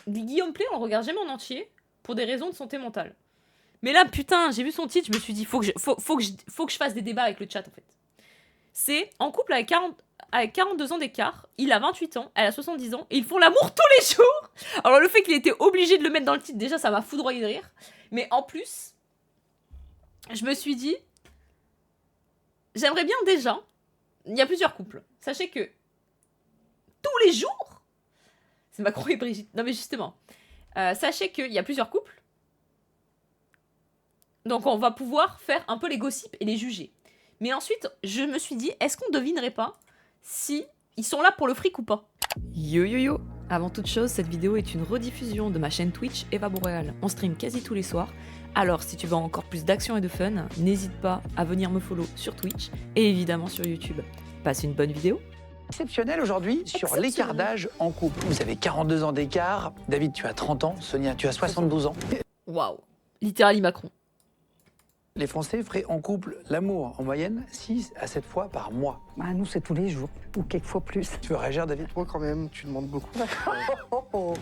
Guillaume Play, on le regarde jamais en entier pour des raisons de santé mentale. Mais là, putain, j'ai vu son titre, je me suis dit, faut que je fasse des débats avec le chat, en fait. C'est en couple avec 42 ans d'écart, il a 28 ans, elle a 70 ans, et ils font l'amour tous les jours. Alors le fait qu'il était obligé de le mettre dans le titre, déjà, ça m'a foudroyé de rire. Mais en plus, je me suis dit, j'aimerais bien déjà, il y a plusieurs couples. Sachez que tous les jours, c'est Macron et Brigitte. Non mais justement, sachez qu'il y a plusieurs couples. Donc on va pouvoir faire un peu les gossips et les juger. Mais ensuite, je me suis dit, est-ce qu'on devinerait pas si ils sont là pour le fric ou pas? Yo yo yo! Avant toute chose, cette vidéo est une rediffusion de ma chaîne Twitch Eva Boréal. On stream quasi tous les soirs. Alors si tu veux encore plus d'action et de fun, n'hésite pas à venir me follow sur Twitch et évidemment sur YouTube. Passe une bonne vidéo. Exceptionnel aujourd'hui sur l'écart d'âge en couple. Vous avez 42 ans d'écart. David, tu as 30 ans. Sonia, tu as 72 ans. Waouh! Littéralement Macron. Les Français feraient en couple l'amour en moyenne 6 à 7 fois par mois. Bah, nous, c'est tous les jours, ou quelquefois plus. Tu veux réagir, David? Toi, quand même, tu demandes beaucoup.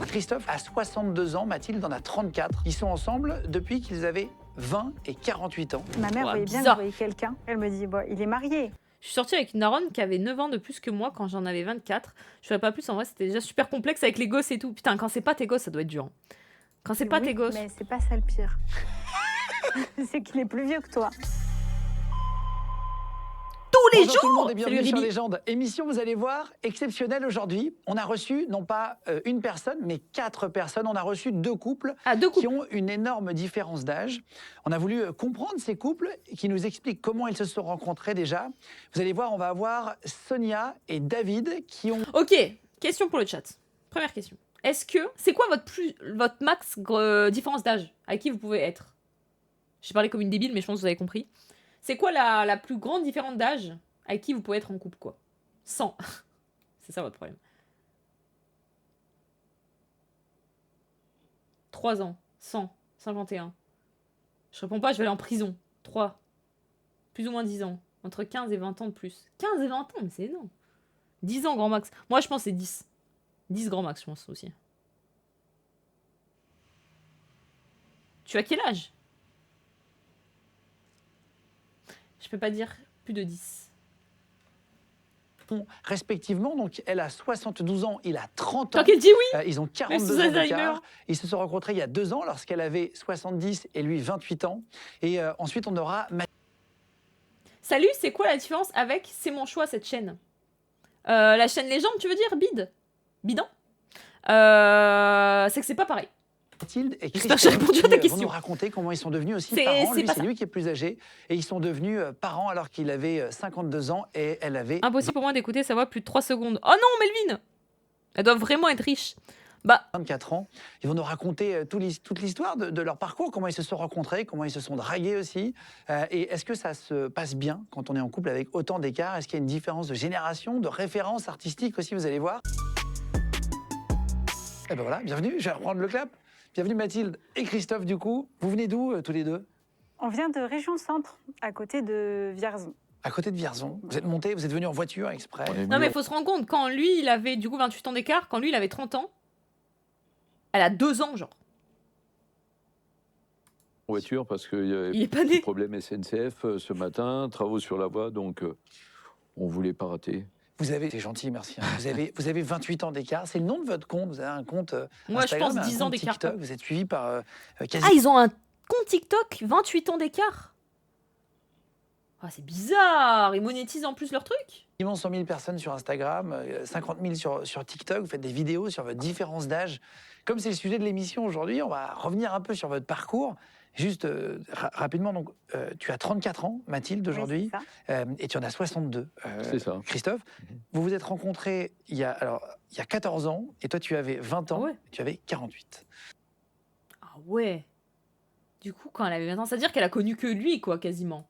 Christophe a 62 ans, Mathilde en a 34. Ils sont ensemble depuis qu'ils avaient 20 et 48 ans. Ma mère Ouais, voyait bien que bizarre. je voyais quelqu'un. Elle me dit, bon, il est marié. Je suis sortie avec une daronne qui avait 9 ans de plus que moi quand j'en avais 24. Je ferais pas plus, en vrai, c'était déjà super complexe avec les gosses et tout. Putain, quand c'est pas tes gosses, ça doit être dur. Hein. Quand c'est pas Oui, tes gosses. Mais c'est pas ça le pire. C'est qu'il est plus vieux que toi. Tous les Bonjour tout le monde jours! et bienvenue Salut sur Ribi. Légende. Émission, vous allez voir, exceptionnelle aujourd'hui. On a reçu non pas une personne, mais 4 personnes. On a reçu 2 couples Ah, deux qui couples. ont une énorme différence d'âge. On a voulu comprendre ces couples qui nous expliquent comment ils se sont rencontrés déjà. Vous allez voir, on va avoir Sonia et David qui ont... Ok, question pour le chat. Première question. Est-ce que c'est quoi votre max différence d'âge avec qui vous pouvez être? J'ai parlé comme une débile, mais je pense que vous avez compris. C'est quoi la plus grande différence d'âge avec qui vous pouvez être en couple, quoi? 100. C'est ça votre problème. 3 ans, 100, 51. Je réponds pas, je vais aller en prison. 3. Plus ou moins 10 ans. Entre 15 et 20 ans de plus. 15 et 20 ans, mais c'est énorme. 10 ans grand max. Moi, je pense que c'est 10. 10 grand max, je pense aussi. Tu as quel âge? Je peux pas dire plus de 10. respectivement, donc elle a 72 ans, il a 30 ans. Tant qu'elle dit oui. Ils ont Même 42 sous ans Alzheimer. d'écart. Ils se sont rencontrés il y a 2 ans lorsqu'elle avait 70 et lui 28 ans. Et ensuite, on aura Salut, c'est quoi la différence avec C'est mon choix, cette chaîne? La chaîne Légende, tu veux dire? Bidon? C'est que c'est pas pareil. Mathilde et J'espère que Christophe j'ai répondu à ta qui vont question. nous raconter comment ils sont devenus aussi C'est- parents. c'est Lui, pas c'est ça. lui qui est plus âgé. Et ils sont devenus parents alors qu'il avait 52 ans et elle avait Impossible pour moi d'écouter sa voix plus de 3 secondes. Oh non, Melvin! Elle doit vraiment être riche. Bah, 24 ans. Ils vont nous raconter toute l'histoire de leur parcours, comment ils se sont rencontrés, comment ils se sont dragués aussi. Et est-ce que ça se passe bien quand on est en couple avec autant d'écart? Est-ce qu'il y a une différence de génération, de référence artistique aussi? Vous allez voir. Et ben voilà, bienvenue, je vais reprendre le clap. Bienvenue Mathilde et Christophe du coup. Vous venez d'où tous les deux? On vient de Région Centre, à côté de Vierzon. À côté de Vierzon. Vous êtes montés, vous êtes venus en voiture exprès. non mais il faut se rendre compte, quand lui, il avait du coup 28 ans d'écart, quand lui, il avait 30 ans, elle a 2 ans, genre. En voiture parce qu'il y avait Il est pas petit né. problème SNCF ce matin, travaux sur la voie, donc on voulait pas rater. Vous avez, c'est gentil, merci. Hein. Vous avez 28 ans d'écart. C'est le nom de votre compte. Vous avez un compte Moi, je Instagram, pense un 10 ans compte d'écart. TikTok. Vous êtes suivi par quasi Ah, ils ont un compte TikTok, 28 ans d'écart. Ah, c'est bizarre. Ils monétisent en plus leur truc. quasiment 100 000 personnes sur Instagram, 50 000 sur TikTok. Vous faites des vidéos sur votre différence d'âge. Comme c'est le sujet de l'émission aujourd'hui, on va revenir un peu sur votre parcours. Juste rapidement, donc, tu as 34 ans, Mathilde, aujourd'hui, Oui, c'est ça. et tu en as 62, C'est ça. Christophe. Vous vous êtes rencontrés il y a 14 ans, et toi, tu avais 20 ans, Ah ouais. et tu avais 48. Ah ouais. Du coup, quand elle avait 20 ans, c'est-à-dire qu'elle a connu que lui, quoi, quasiment.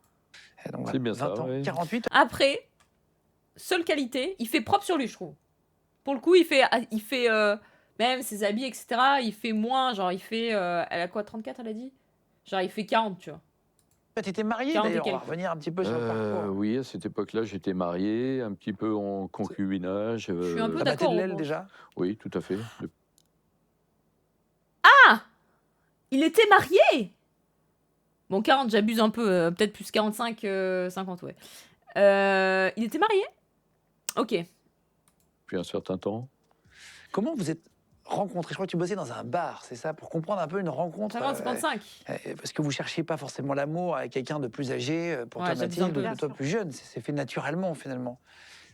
Et donc, C'est bien 20 ça, ans, ouais. 48. Après, seule qualité, il fait propre sur lui, je trouve. Pour le coup, il fait même ses habits, etc. Il fait moins, genre, il fait... elle a quoi, 34, elle a dit? Genre, il fait 40, tu vois. Tu étais marié, 40 et d'ailleurs. On va quelques. revenir un petit peu sur le parcours. Oui, à cette époque-là, j'étais marié, un petit peu en concubinage. Je suis un peu T'as battu d'accord, de l'aile bon. déjà? Oui, tout à fait. Il était marié. Bon, 40, j'abuse un peu. Peut-être plus 45, 50, ouais. Il était marié. Ok. Depuis un certain temps. Comment vous êtes rencontrés? Je crois que tu bossais dans un bar, c'est ça? Pour comprendre un peu une rencontre. 50, 55. Parce que vous cherchiez pas forcément l'amour avec quelqu'un de plus âgé, pour Ouais, toi j'abuse un Mathilde, peu. ou toi plus jeune. C'est fait naturellement, finalement.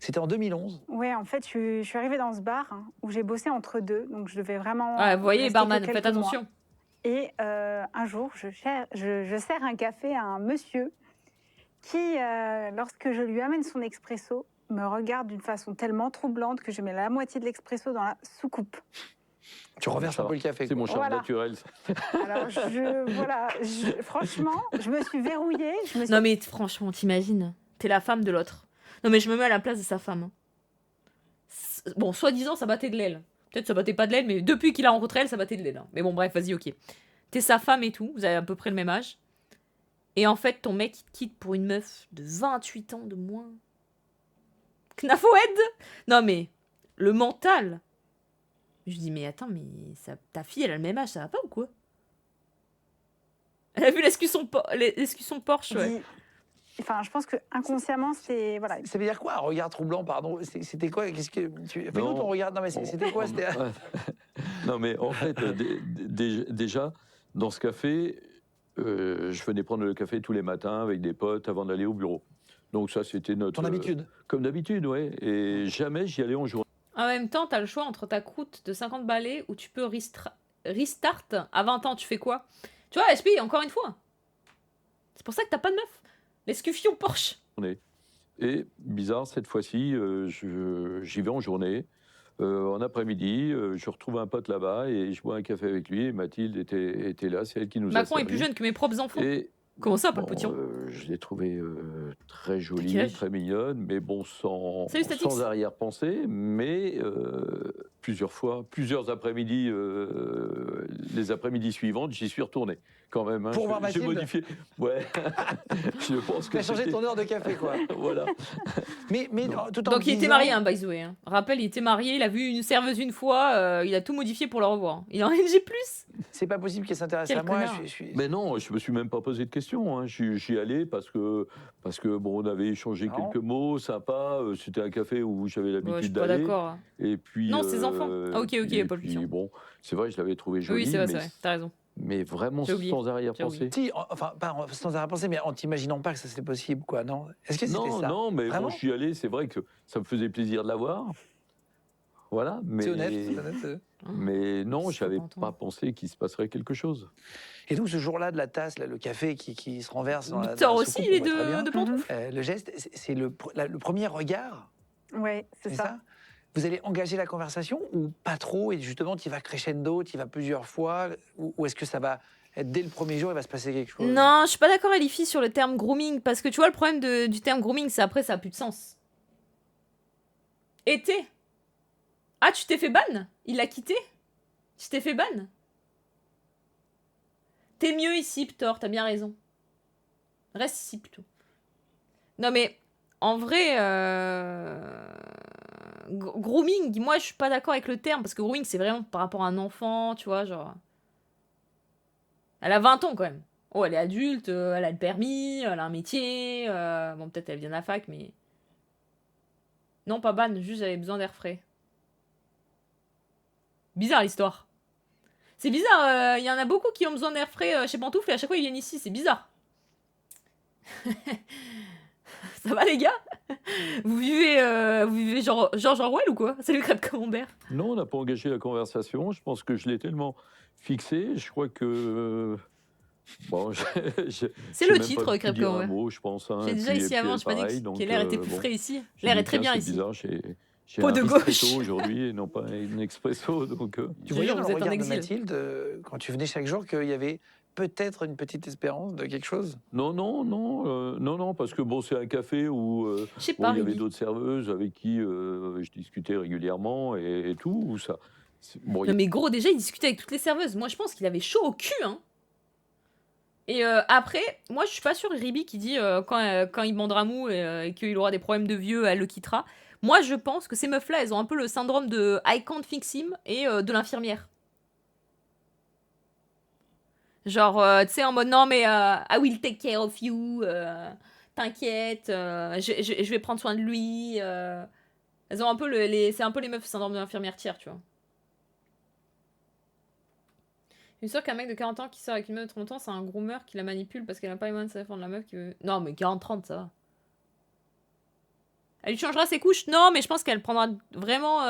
C'était en 2011. Ouais, en fait, je suis arrivée dans ce bar hein, où j'ai bossé entre deux, donc je devais vraiment. Ouais, vous voyez, rester barman, que faites quelques mois. attention. Et un jour, je sers un café à un monsieur qui, lorsque je lui amène son expresso, me regarde d'une façon tellement troublante que je mets la moitié de l'expresso dans la soucoupe. Tu renverses un peu le café. C'est quoi. mon charme Voilà. naturel. ça. Alors, franchement, je me suis verrouillée. Non mais franchement, t'imagines, t'es la femme de l'autre. Non mais je me mets à la place de sa femme. Bon, soi-disant, ça battait de l'aile. Peut-être ça battait pas de l'aile, mais depuis qu'il a rencontré elle, ça battait de l'aile. hein. Mais bon, bref, vas-y, ok. T'es sa femme et tout, vous avez à peu près le même âge. Et en fait, ton mec, il te quitte pour une meuf de 28 ans de moins. Knafoed. Non mais, le mental. Je dis, mais attends, mais ta fille, elle a le même âge, ça va pas ou quoi? Elle a vu l'escusson Porsche, ouais. Enfin, je pense que inconsciemment, c'est voilà. Ça veut dire quoi, un regard troublant, pardon? C'était quoi? Qu'est-ce que fais-nous Non. ton regard. Non, mais c'était quoi? C'était... Non, mais en fait, déjà, dans ce café, je venais prendre le café tous les matins avec des potes avant d'aller au bureau. Donc ça, c'était notre... Ton habitude. Comme d'habitude, ouais. Et jamais j'y allais en journée. En même temps, t'as le choix entre ta croûte de 50 balais ou tu peux restart à 20 ans. Tu fais quoi? Tu vois, SP, encore une fois. C'est pour ça que t'as pas de meuf. L'escuffion Porsche. Et bizarre, cette fois-ci, j'y vais en journée. En après-midi, je retrouve un pote là-bas et je bois un café avec lui. Et Mathilde était là, c'est elle qui nous a Macron est servi. plus jeune que mes propres enfants. Et Comment ça, pas le bon, petit je l'ai trouvée très quel jolie, âge très mignonne, mais bon, Salut, Statix. sans arrière-pensée. Mais plusieurs après-midi, les après-midi suivantes, j'y suis retourné quand même. hein. Pour voir J'ai Mathilde. modifié. Ouais, je pense Tu que as changé c'était- ton heure de café, quoi. Voilà. Mais tout en Donc il était disant- marié, hein, by the way. hein. Rappel, il était marié, il a vu une serveuse une fois, il a tout modifié pour la revoir. Il est en NG+. C'est pas possible qu'elle s'intéresse Quel à moi. connard. Je suis... Mais non, je me suis même pas posé de questions. hein. J'y allais parce que bon, on avait échangé Non. quelques mots sympas. C'était un café où j'avais Ouais, je suis l'habitude pas d'aller. d'accord. Et puis. Non, ses enfants. Ah, ok, et Paul puis, Pichon. bon, c'est vrai, je l'avais trouvé jolie, Oui, c'est vrai, mais, t'as raison. mais vraiment J'ai oublié. sans arrière-pensée. Si, enfin, pas sans arrière-pensée, mais en t'imaginant pas que ça c'était possible, quoi, non? Est-ce que c'était Non, ça? non, mais Vraiment bon, j'y allais. C'est vrai que ça me faisait plaisir de la voir. Voilà, mais. C'est honnête, c'est honnête. Mais non, Je j'avais peux pas pas pensé qu'il se passerait quelque chose. Et donc ce jour-là de la tasse, là, le café qui se renverse dans la Victor dans la aussi, soucoupe, il est on voit très bien. de pantoufles. Le geste, c'est le premier regard, Ouais, c'est c'est ça. ça? Vous allez engager la conversation ou pas trop, et justement tu vas crescendo, tu vas plusieurs fois, ou est-ce que ça va être dès le premier jour, il va se passer quelque chose? Non, je suis pas d'accord, Elifie, sur le terme grooming. Parce que tu vois, le problème du terme grooming, c'est après, ça a plus de sens. Été. Ah, tu t'es fait ban? Il l'a quitté? Tu t'es fait ban? T'es mieux ici, Ptor, t'as bien raison. Reste ici plutôt. Non mais, en vrai, grooming, moi je suis pas d'accord avec le terme, parce que grooming c'est vraiment par rapport à un enfant, tu vois, genre... Elle a 20 ans quand même. Oh, elle est adulte, elle a le permis, elle a un métier, bon peut-être elle vient de la fac, mais... Non, pas ban, juste j'avais besoin d'air frais. Bizarre l'histoire. C'est bizarre, il y en a beaucoup qui ont besoin d'air frais chez Pantoufle et à chaque fois ils viennent ici, c'est bizarre. Ça va les gars? Vous vivez genre George Orwell ou quoi? Salut Crêpe Camembert. Non, on n'a pas engagé la conversation. Je pense que je l'ai tellement fixé. Je crois que. Bon, C'est le titre, Crêpe un Camembert. mot, je pense. hein, J'ai et déjà puis- ici et puis avant, elle, je pas dit pareil, que donc, l'air était plus bon, frais ici. j'ai L'air dit, est très tiens, bien c'est ici. bizarre, j'ai Peau un de ristretto gauche. aujourd'hui et non pas une expresso. Donc, Tu Je voyais jure, dans vous le êtes en regard de exil. Mathilde, quand tu venais chaque jour, qu'il y avait peut-être une petite espérance de quelque chose? non, parce que bon, c'est un café où Je sais bon, pas, il y avait Ruby. d'autres serveuses avec qui je discutais régulièrement et tout. Où ça, bon, Non mais gros, déjà il discutait avec toutes les serveuses. Moi je pense qu'il avait chaud au cul, hein. Et après, moi je suis pas sûre, Ribi qui dit quand il bandera mou et qu'il aura des problèmes de vieux, elle le quittera. Moi je pense que ces meufs-là, elles ont un peu le syndrome de I can't fix him et de l'infirmière. Genre, tu sais, en mode non, mais I will take care of you. T'inquiète, je vais prendre soin de lui. Elles ont un peu c'est un peu les meufs syndrome de l'infirmière tiers, tu vois. Une sûr qu'un mec de 40 ans qui sort avec une meuf de 30 ans, c'est un groomer qui la manipule parce qu'elle a pas les moyens de se défendre la meuf qui veut. Non, mais 40-30, ça va. Elle lui changera ses couches? Non, mais je pense qu'elle prendra vraiment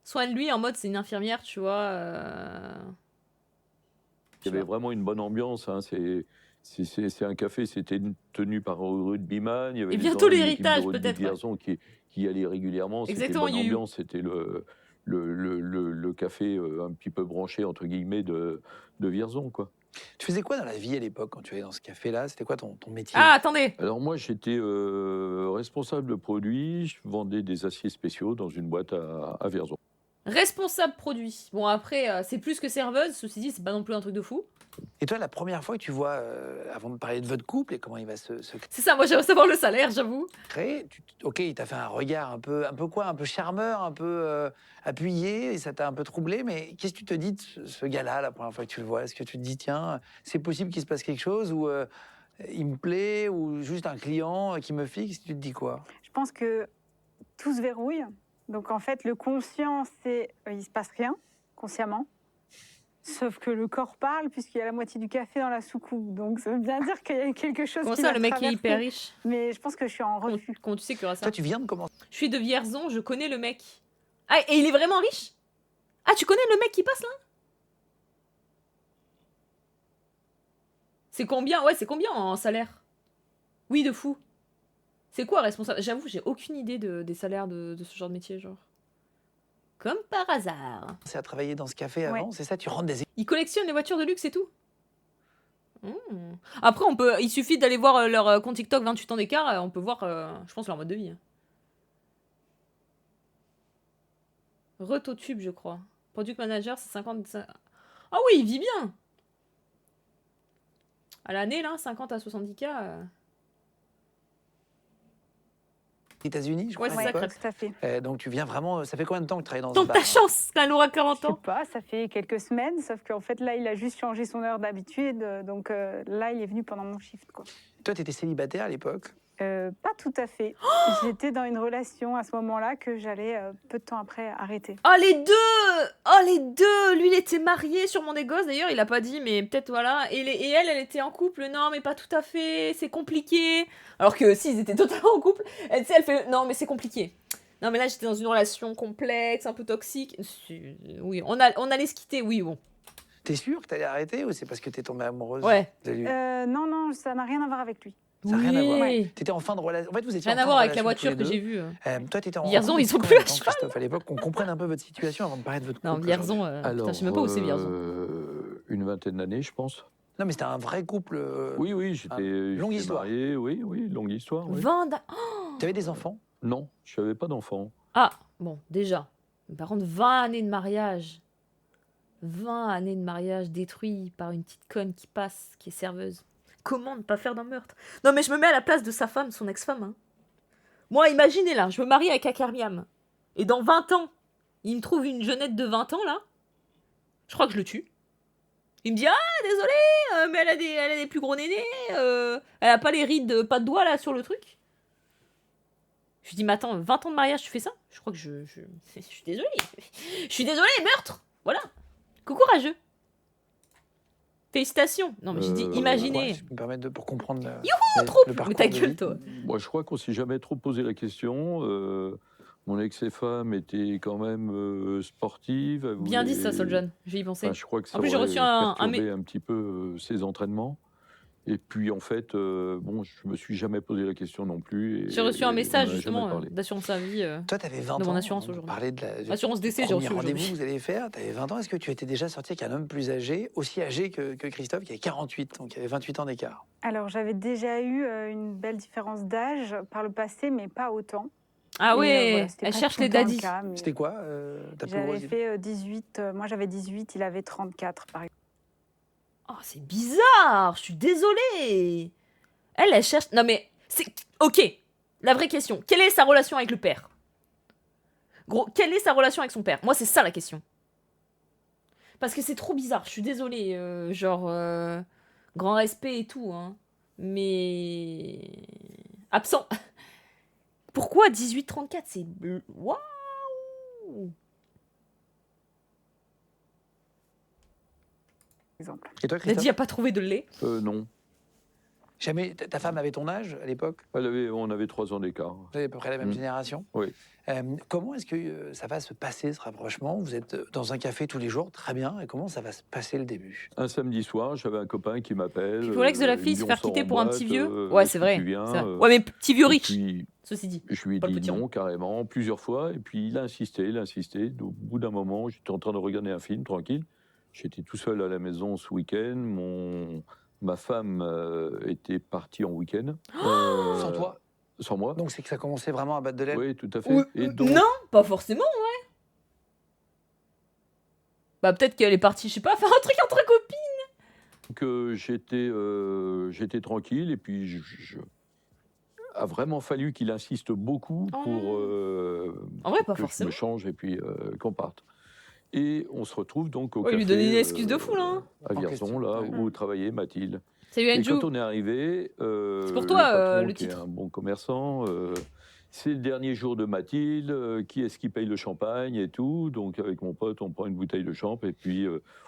soin de lui en mode c'est une infirmière, tu vois. Il y avait vraiment une bonne ambiance. Hein. C'est un café, c'était tenu par un rugbyman. Il y avait Et des bientôt gens, une équipe l'héritage, de rugby peut-être, de garçons qui allaient régulièrement. C'était une Exactement, bonne Yu-Yu. ambiance. C'était le café un petit peu branché, entre guillemets, de Vierzon, quoi. Tu faisais quoi dans la vie à l'époque quand tu allais dans ce café-là? C'était quoi ton métier? Ah, attendez. Alors moi, j'étais responsable de produits. Je vendais des aciers spéciaux dans une boîte à Vierzon. Responsable produit. Bon, après, c'est plus que serveuse. Ceci dit, c'est pas non plus un truc de fou. Et toi, la première fois que tu vois, avant de parler de votre couple et comment il va se C'est ça, moi j'aimerais savoir le salaire, j'avoue. créer, ok, il t'a fait un regard un peu quoi, un peu charmeur, un peu appuyé, et ça t'a un peu troublé, mais qu'est-ce que tu te dis de ce gars-là la première fois que tu le vois? Est-ce que tu te dis, tiens, c'est possible qu'il se passe quelque chose, ou il me plaît, ou juste un client qui me fixe? Tu te dis quoi? Je pense que tout se verrouille. Donc en fait, le conscient, c'est il se passe rien, consciemment. Sauf que le corps parle, puisqu'il y a la moitié du café dans la soucoupe. Donc ça veut bien dire qu'il y a quelque chose Comment qui ça, l'a le mec est traversé. hyper riche? Mais je pense que je suis en refus. Comment tu sais qu'il y aura ça? Toi, tu viens de commencer. Je suis de Vierzon, je connais le mec. Ah, et il est vraiment riche? Ah, tu connais le mec qui passe là? C'est combien? Ouais, c'est combien en salaire? Oui, de fou. C'est quoi responsable? J'avoue, j'ai aucune idée des salaires de ce genre de métier, genre. Comme par hasard. C'est à travailler dans ce café avant, Ouais. c'est ça? Tu rentres des Ils collectionnent les voitures de luxe et tout. Après, il suffit d'aller voir leur compte TikTok 28 ans d'écart, on peut voir, je pense, leur mode de vie. Retotube, je crois. Product manager, c'est 50. Ah oui, il vit bien. À l'année, là, 50 à 70K. États-Unis, je crois. Ouais, à c'est ça, l'époque. Tout à fait. Donc tu viens vraiment. Ça fait combien de temps que tu travailles dans ce Donc bar? ta chance quand elle aura 40 Je sais ans. pas, ça fait quelques semaines, sauf qu'en fait là, il a juste changé son heure d'habitude. Donc là, il est venu pendant mon shift, quoi. Toi, tu étais célibataire à l'époque? Pas tout à fait. J'étais dans une relation à ce moment-là que j'allais peu de temps après arrêter. Oh les deux! Oh les deux! Lui il était marié sur mon négoce d'ailleurs, il a pas dit mais peut-être voilà. Et elle était en couple, non mais pas tout à fait, c'est compliqué. Alors que si ils étaient totalement en couple, elle, tu sais, elle fait non mais c'est compliqué. Non mais là j'étais dans une relation complexe, un peu toxique. Oui, on allait se quitter, oui bon. T'es sûr que t'allais arrêter ou c'est parce que t'es tombée amoureuse Ouais. de lui? Non, ça n'a rien à voir avec lui. Ça n'a rien à voir. Oui. T'étais en fin de relation. En fait, vous étiez Rien en à fin voir de avec la relation voiture tous que les j'ai deux. vue. Toi, t'étais en Vierzon, couple ils sont depuis plus combien à de temps, cheval. Christophe, à l'époque, qu'on comprenne un peu votre situation avant de parler de votre couple. Non, Vierzon, putain, je sais même pas où c'est Vierzon. Une vingtaine d'années, je pense. Non, mais c'était un vrai couple. Oui, j'étais longue j'étais histoire. marié, oui, longue histoire. Oui. T'avais des enfants? Non, je n'avais pas d'enfant. Ah, bon, déjà. Mais par contre, 20 années de mariage. 20 années de mariage détruits par une petite conne qui passe, qui est serveuse. Comment ne pas faire d'un meurtre? Non, mais je me mets à la place de sa femme, son ex-femme. Hein. Moi, imaginez là, je me marie avec Akarmiam. Et dans 20 ans, il me trouve une jeunette de 20 ans là. Je crois que je le tue. Il me dit, ah, désolé, mais elle a des plus gros nénés. Elle a pas les rides, pas de doigts là sur le truc. Je lui dis, mais attends, 20 ans de mariage, tu fais ça? Je crois que je suis désolée. Je suis désolée, meurtre. Voilà. Courageux. Félicitations. Non, mais j'ai dit, imaginez. Ouais, je peux me permettre pour comprendre trouble. le parcours Mais ta de gueule, vie. toi. Moi, je crois qu'on s'est jamais trop posé la question. Mon ex-femme était quand même sportive. elle Bien dit ça, voulait- Soljan. Je vais y penser. Enfin, je crois que ça En plus, j'ai aurait reçu un perturbé un petit peu ses entraînements. Et puis, en fait, bon, je me suis jamais posé la question non plus. et- J'ai reçu un et message on en a jamais justement parlé. d'assurance à vie. Toi, t'avais 20 De ans. mon assurance on aujourd'hui. parlait de la. Assurance décès, j'ai Premier reçu rendez-vous aujourd'hui. que vous allez faire, tu avais 20 ans. Est-ce que tu étais déjà sorti avec un homme plus âgé, aussi âgé que Christophe, qui avait 48, donc il avait 28 ans d'écart? Alors j'avais déjà eu une belle différence d'âge par le passé, mais pas autant. Ah Et, ouais, voilà, c'était elle pas cherche tout les le temps le daddies. cas, mais C'était quoi ta plus J'avais grosse fait 18, moi j'avais 18, il avait 34 par exemple. Oh, c'est bizarre, je suis désolée. Elle cherche... Non mais, c'est... Ok, la vraie question. Quelle est sa relation avec le père? Gros, quelle est sa relation avec son père? Moi, c'est ça la question. Parce que c'est trop bizarre, je suis désolée. Grand respect et tout, hein. Mais. Absent. Pourquoi 18-34? C'est. Waouh! Exemple. Et toi, Nadji Christophe? a pas trouvé de lait. Non. Jamais. Ta femme avait ton âge à l'époque? On avait 3 ans d'écart. Vous avez à peu près la même génération? Oui. Comment est-ce que ça va se passer, ce rapprochement? Vous êtes dans un café tous les jours, très bien. Et comment ça va se passer le début? Un samedi soir, j'avais un copain qui m'appelle. Puis pour l'ex de la il fille, me se dit, faire on sort quitter en pour un boîte, petit vieux. Ouais, est-ce c'est que vrai. tu viens, c'est vrai. Ouais, mais petit vieux et riche, puis, ceci dit. je lui ai Pas le dit petit rond. non, carrément, plusieurs fois. Et puis, il a insisté. Au bout d'un moment, j'étais en train de regarder un film, tranquille. J'étais tout seul à la maison ce week-end. Ma femme était partie en week-end. Sans toi? Sans moi. Donc c'est que ça commençait vraiment à battre de l'aile? Oui, tout à fait. Ou- Et donc, Non, pas forcément, ouais. Bah peut-être qu'elle est partie, je sais pas, faire un truc entre copines. que j'étais tranquille. Et puis, a vraiment fallu qu'il insiste beaucoup Oh pour En vrai, pas que je forcément. me change et puis qu'on parte. Et on se retrouve donc au Ouais, café. lui donner une excuse de fou, là, hein. À En Vierzon, question, là ouais. où travaillait Mathilde. Salut Et Andrew. quand on est arrivé, C'est pour toi, le patron, le qui est titre. un bon commerçant, c'est le dernier jour de Mathilde, qui est-ce qui paye le champagne et tout. Donc avec mon pote, on prend une bouteille de champ et puis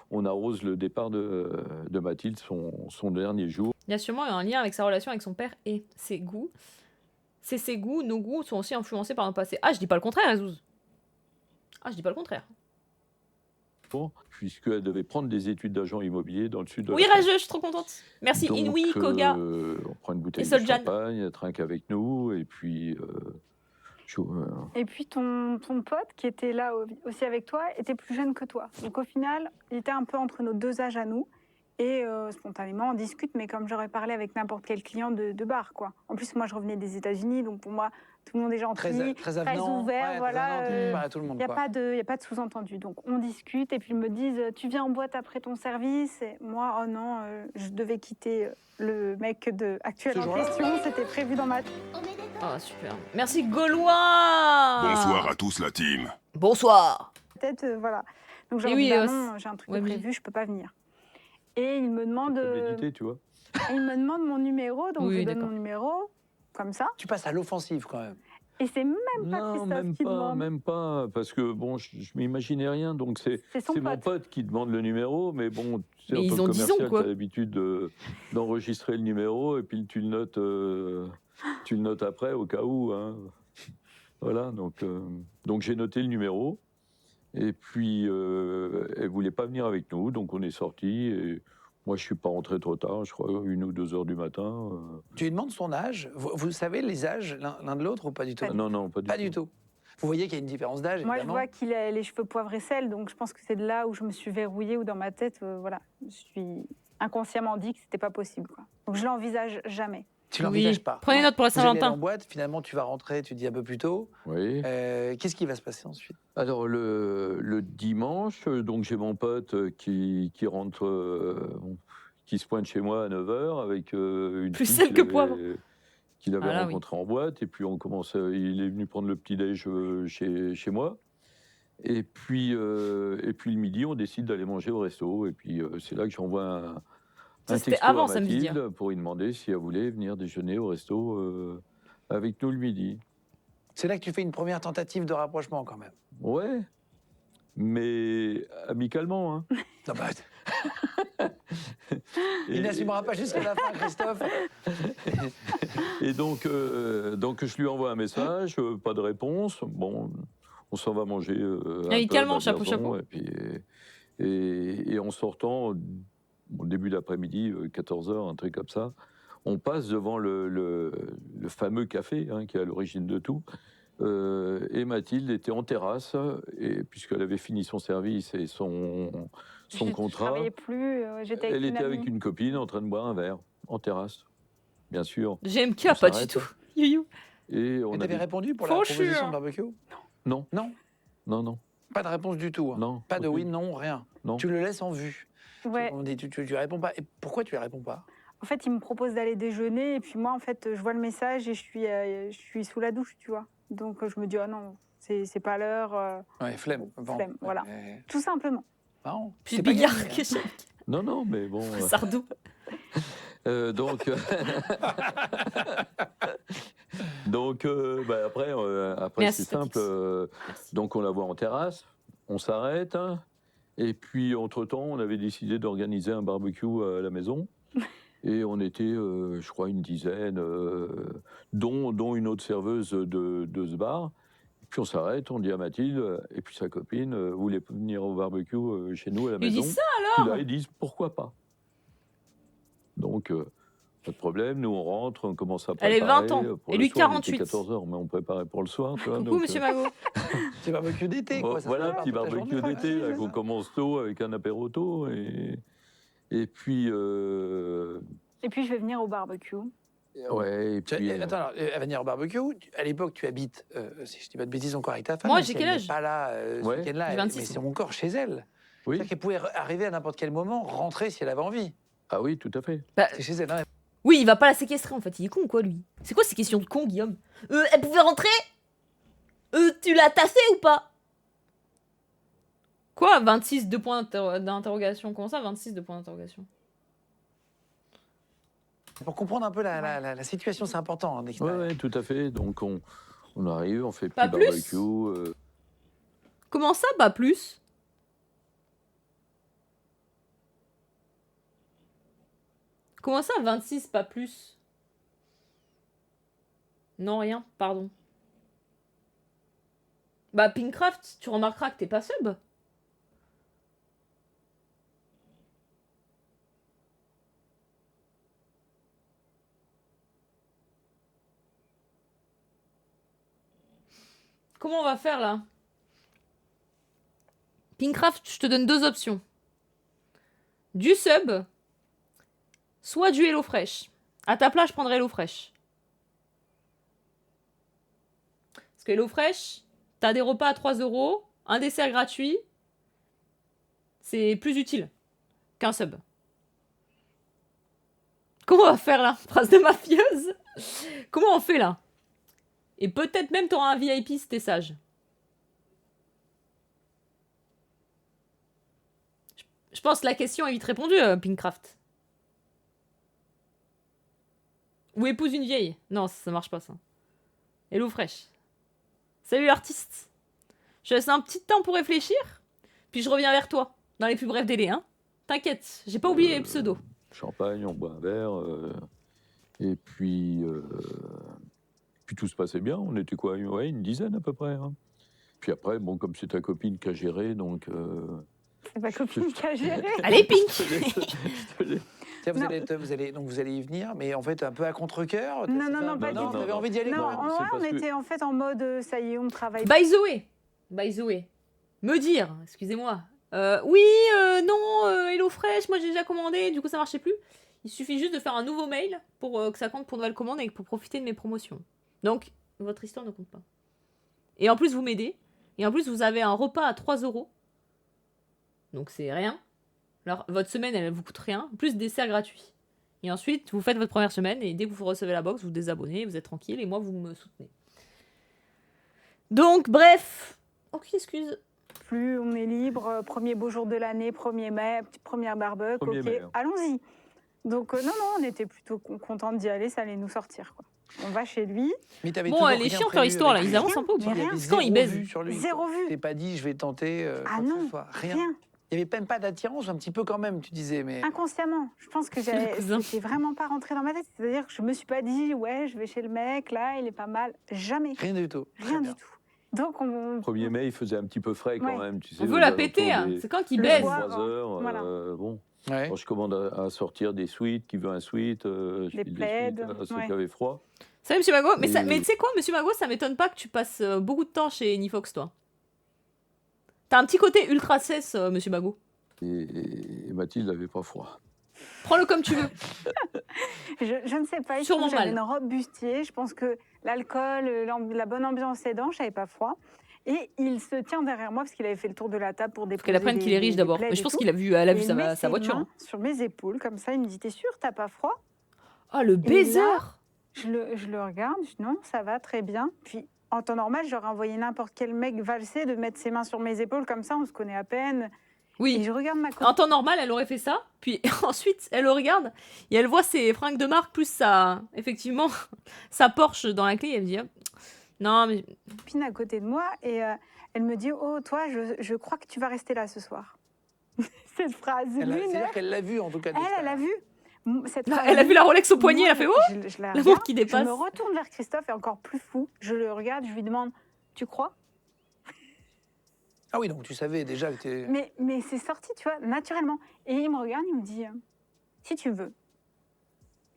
on arrose le départ de Mathilde, son dernier jour. Il y a sûrement un lien avec sa relation avec son père et ses goûts. Ses goûts, nos goûts sont aussi influencés par un passé. Ah, je dis pas le contraire, Azouz. Ah, je dis pas le contraire. Puisqu'elle devait prendre des études d'agent immobilier dans le sud de Oui, la France. rageux, je suis trop contente. Merci Donc, Inouï, Koga. on prend une bouteille et de Soljan. champagne, elle trinque avec nous, et puis... Et puis ton pote qui était là aussi avec toi était plus jeune que toi. Donc au final, il était un peu entre nos deux âges à nous. Et spontanément, on discute, mais comme j'aurais parlé avec n'importe quel client de bar, quoi. En plus, moi, je revenais des États-Unis, donc pour moi, tout le monde est gentil, Très avenant, ouvert, ouais, voilà. très avenant, à tout le Il monde. n'y a, Quoi. pas de sous-entendu. Donc on discute, et puis ils me disent, tu viens en boîte après ton service? Et moi, oh non, je devais quitter le mec actuel Ce en jour-là. question. C'était prévu dans ma... Ah, super. Merci Gaulois. Bonsoir à tous la team. Bonsoir. tête, voilà. Donc Et j'ai oui, dit, bah non, j'ai un truc ouais, de mais- prévu, je peux pas venir. Et il me demande, méditer, tu vois. il me demande mon numéro, donc Oui, je lui donne d'accord. mon numéro, comme ça. Tu passes à l'offensive quand même. Et c'est même pas Non, Christophe qui demande. même pas, parce que bon, je m'imaginais rien, donc c'est son mon pote. pote qui demande le numéro, mais bon, tu sais, Mais en ils tant que ont 10 ans, commercial, quoi. tu as l'habitude d'enregistrer le numéro, et puis tu le notes après, au cas où, hein. Voilà, donc j'ai noté le numéro, et puis elle voulait pas venir avec nous, donc on est sortis, et moi je suis pas rentré trop tard, je crois 1 ou 2 heures du matin. Tu lui demandes son âge. Vous savez les âges l'un de l'autre ou pas du tout? Pas Non, Pas du tout. Vous voyez qu'il y a une différence d'âge, Moi, je évidemment. vois qu'il a les cheveux poivre et sel, donc je pense que c'est de là où je me suis verrouillée, ou dans ma tête, voilà, je suis inconsciemment dit que c'était pas possible, quoi. Donc je l'envisage jamais. Tu l'envisages Oui. pas. Prenez note pour la Vous allez aller Saint-Valentin. en boîte, finalement tu vas rentrer, tu dis un peu plus tôt. Oui. Qu'est-ce qui va se passer ensuite? Alors le dimanche, donc j'ai mon pote qui rentre, qui se pointe chez moi à 9h avec une Plus fille sel que poivre. qu'il avait Ah là, oui. rencontrée en boîte, et puis il est venu prendre le petit-déj chez moi. Et puis le midi, on décide d'aller manger au resto. Et puis c'est là que j'envoie Ça, un c'était texto avant à samedi, Mathilde pour lui demander si elle voulait venir déjeuner au resto avec nous le midi. C'est là que tu fais une première tentative de rapprochement quand même. Ouais, mais amicalement, hein. Non, bah, il n'assumera pas jusqu'à la fin, Christophe. Et donc je lui envoie un message, pas de réponse. Bon, on s'en va manger un Amicalement, pub à chapeau, Vierzon, chapeau. Et puis et en sortant, au début d'après-midi, 14h, un truc comme ça, on passe devant le fameux café, hein, qui est à l'origine de tout. Et Mathilde était en terrasse, et puisqu'elle avait fini son service et son Je contrat, travaillais plus, j'étais avec elle une était avec amie. une copine en train de boire un verre, en terrasse, bien sûr. GMK, On pas du s'arrête. tout. You. Et on Et t'avais avait... répondu pour la Franchement. proposition de barbecue? Non, Non, non. pas de réponse du tout. Hein. Non, Pas de oui, aucune. non, rien. Non. Tu le laisses en vue. Ouais. On dit, tu réponds pas. Et pourquoi tu ne réponds pas? En fait, il me propose d'aller déjeuner, et puis moi, en fait, je vois le message et je suis sous la douche, tu vois. Donc je me dis, oh non, c'est pas l'heure, Ouais, flemme. Bon. flemme, voilà. Ouais. Tout simplement. Marrant. Puis C'est pas Bigard gagné, hein. qui est chef. Non, mais bon. Sardou. Donc, après Merci, c'est simple. Merci. Donc, on la voit en terrasse, on s'arrête. Hein, et puis, entre-temps, on avait décidé d'organiser un barbecue à la maison. Et on était, je crois, une dizaine, dont une autre serveuse de ce bar. Et puis, on s'arrête, on dit à Mathilde, et puis sa copine, vous voulez venir au barbecue chez nous à la Lui maison? dis ça Puis alors. là, ils disent pourquoi pas. Donc, pas de problème, nous on rentre, on commence à Elle préparer. est 20 ans, Pour et le lui, soir, 48. Il était 14h, mais on préparait pour le soir. Tu vois, Coucou, donc, monsieur Magot. C'est barbecue d'été, quoi. Ça voilà, se prépare petit toute la barbecue journée, d'été, là, c'est qu'on ça. commence tôt avec un apéro tôt. Et puis, Et puis, je vais venir au barbecue. ouais, et puis. Attends, alors, à venir au barbecue, à l'époque, tu habites, si je dis pas de bêtises, encore avec ta femme. Moi, même j'ai si quel elle âge n'est pas là ce Ouais. week-end-là, J'ai 26 mais c'est ans. encore chez elle. Oui. C'est-à-dire qu'elle pouvait arriver à n'importe quel moment, rentrer si elle avait envie. Ah oui, tout à fait. C'est chez elle. Hein. Oui, il va pas la séquestrer en fait, il est con quoi lui. C'est quoi ces questions de con, Guillaume? Elle pouvait rentrer? Tu l'as tassé ou pas? Quoi? 26 2 points d'interrogation. Comment ça 26 2 points d'interrogation? Pour comprendre un peu la situation, c'est important. Hein, Ouais, d'extérieur. ouais, tout à fait. Donc, on arrive, on fait Pas petit plus barbecue. Comment ça, pas plus? Comment ça, 26, pas plus? Non, rien, pardon. Bah, Pinkcraft, tu remarqueras que t'es pas sub. Comment on va faire là? Pinkcraft, je te donne deux options. Du sub, soit du HelloFresh. À ta place, je prendrais HelloFresh. Parce que HelloFresh, t'as des repas à 3 €, un dessert gratuit. C'est plus utile qu'un sub. Comment on va faire là? Phrase de mafieuse. Comment on fait là? Et peut-être même t'auras un VIP si t'es sage. Je pense que la question est vite répondue, Pinkcraft. Ou épouse une vieille. Non, ça marche pas ça. Hello Fresh. Salut l'artiste. Je laisse un petit temps pour réfléchir, puis je reviens vers toi, dans les plus brefs délais, hein. T'inquiète, j'ai pas oublié les pseudos. Champagne, on boit un verre. Et puis tout se passait bien. On était quoi, une dizaine à peu près. Hein. Puis après, bon, comme c'est ta copine qui a géré, donc. C'est ma copine qui a géré. Allez, Pink. Tiens, vous allez y venir, mais en fait un peu à contre-cœur. Non, pas du Vous tout. avez envie d'y aller Non, quand même. c'est on parce que- était en fait en mode ça y est, on travaille. By the way, me dire, excusez-moi, oui, non, HelloFresh, moi j'ai déjà commandé, du coup ça marchait plus. Il suffit juste de faire un nouveau mail pour que ça compte pour nouvelle commande et pour profiter de mes promotions. Donc, votre histoire ne compte pas. Et en plus, vous m'aidez. Et en plus, vous avez un repas à 3 €. Donc c'est rien. Alors, votre semaine, elle vous coûte rien, plus dessert gratuit. Et ensuite, vous faites votre première semaine et dès que vous recevez la box, vous désabonnez, vous êtes tranquille et moi, vous me soutenez. Donc, bref. Ok, excuse. Plus on est libre, premier beau jour de l'année, 1er mai, première barbecue, 1er ok, mai, hein. allons-y. Donc non, on était plutôt contente d'y aller, ça allait nous sortir, quoi. On va chez lui. Mais t'avais Bon, toujours elle est rien chiante prévu leur histoire là, avec ils lui. avancent un peu ou pas? Mais rien. C'est quand ils baisent. Vue sur lui, Zéro quoi. vue. Tu t'es pas dit, je vais tenter. Ah quoi que ce non, soit. rien. Il n'y avait même pas d'attirance, un petit peu quand même, tu disais, mais. Inconsciemment, je pense que Le cousin. c'était vraiment pas rentré dans ma tête. C'est-à-dire que je me suis pas dit, ouais, je vais chez le mec, là, il est pas mal. Jamais, Rien du tout. Très rien bien. du tout. Donc on 1er mai, il faisait un petit peu frais quand Ouais. même. Tu sais, On veut aux la alentours péter, hein. des C'est quand qu'ils Le baisent. soir. 3 heures. Voilà. Bon, Ouais. quand je commande à sortir des suites, qui veut un suite, je Des file plaids, des suites à ceux ouais. qui avaient froid. Salut Monsieur Mago, mais Et- tu sais quoi, Monsieur Mago, ça m'étonne pas que tu passes beaucoup de temps chez Nifox, toi. T'as un petit côté ultra cesse, Monsieur Mago. Et Mathilde n'avait pas froid. Prends-le comme tu veux. Je ne sais pas, il se Sûrement trouve que j'avais mal. une robe bustier. Je pense que l'alcool, la bonne ambiance aidant, je n'avais pas froid. Et il se tient derrière moi parce qu'il avait fait le tour de la table pour déposer Qu'elle apprenne qu'il est riche d'abord. Mais je pense qu'il a vu, elle a Et vu il met sa ses voiture. mains sur mes épaules, comme ça, il me dit, t'es sûr, t'as pas froid? Ah, le baiser. Je le regarde, je dis non, ça va très bien. Puis en temps normal, j'aurais envoyé n'importe quel mec valser de mettre ses mains sur mes épaules comme ça, on se connaît à peine. Et Oui. je regarde ma En copine. temps normal, elle aurait fait ça. Puis ensuite, elle le regarde et elle voit ses fringues de marque plus sa, effectivement, sa Porsche dans la clé. Et elle me dit, non, mais À côté de moi et elle me dit oh toi je crois que tu vas rester là ce soir. Cette phrase lunaire. C'est-à-dire qu'elle l'a vu en tout cas. Elle a vu cette là, phrase. elle a vu la Rolex au poignet, Moi, elle a fait, oh, je la l'amour regarde, qui je dépasse. me retourne vers Christophe et encore plus fou, je le regarde, je lui demande tu crois? Ah oui, donc tu savais déjà que tu... Mais c'est sorti, tu vois, naturellement. Et il me regarde, il me dit si tu veux.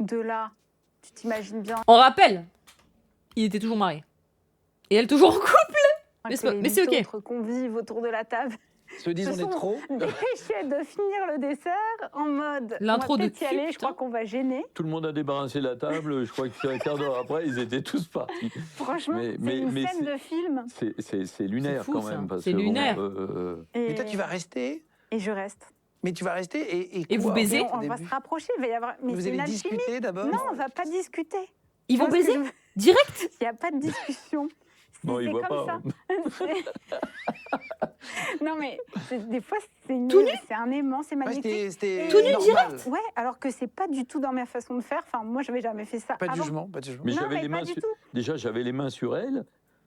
De là, tu t'imagines bien On rappelle, il était toujours marié. Et elle toujours en couple. Mais que c'est pas- les mais c'est 8 ok. autres convives autour de la table Se disent on Ce est sont trop. dépêchaient de finir le dessert en mode L'intro on va de peut-être y cul, aller, je putain. crois qu'on va gêner. Tout le monde a débarrassé la table. Je crois qu'un quart d'heure après, ils étaient tous partis. Franchement, Mais- c'est mais- une mais scène de film. C'est lunaire fou, quand ça. même. parce C'est que, bon, lunaire. Mais toi, tu vas rester. Et je reste. Mais tu vas rester Et vous quoi, baisez en fait, On au va début se rapprocher, il va y avoir. Mais Vous c'est allez une alchimie. discuter d'abord. Non, on va pas discuter. Ils vont Tu vois ce que baiser je veux- direct. Il n'y a pas de discussion. Non, C'est il voit comme pas. ça. Non, mais des fois, c'est un aimant, c'est Ouais, magnifique. c'était Tout nu, normal. Ouais, alors que c'est pas du tout dans ma façon de faire. Enfin, moi, j'avais jamais fait ça. Pas de avant. jugement, pas de jugement. Mais Non, j'avais mais les pas mains du sur... tout. Déjà, j'avais les mains sur elle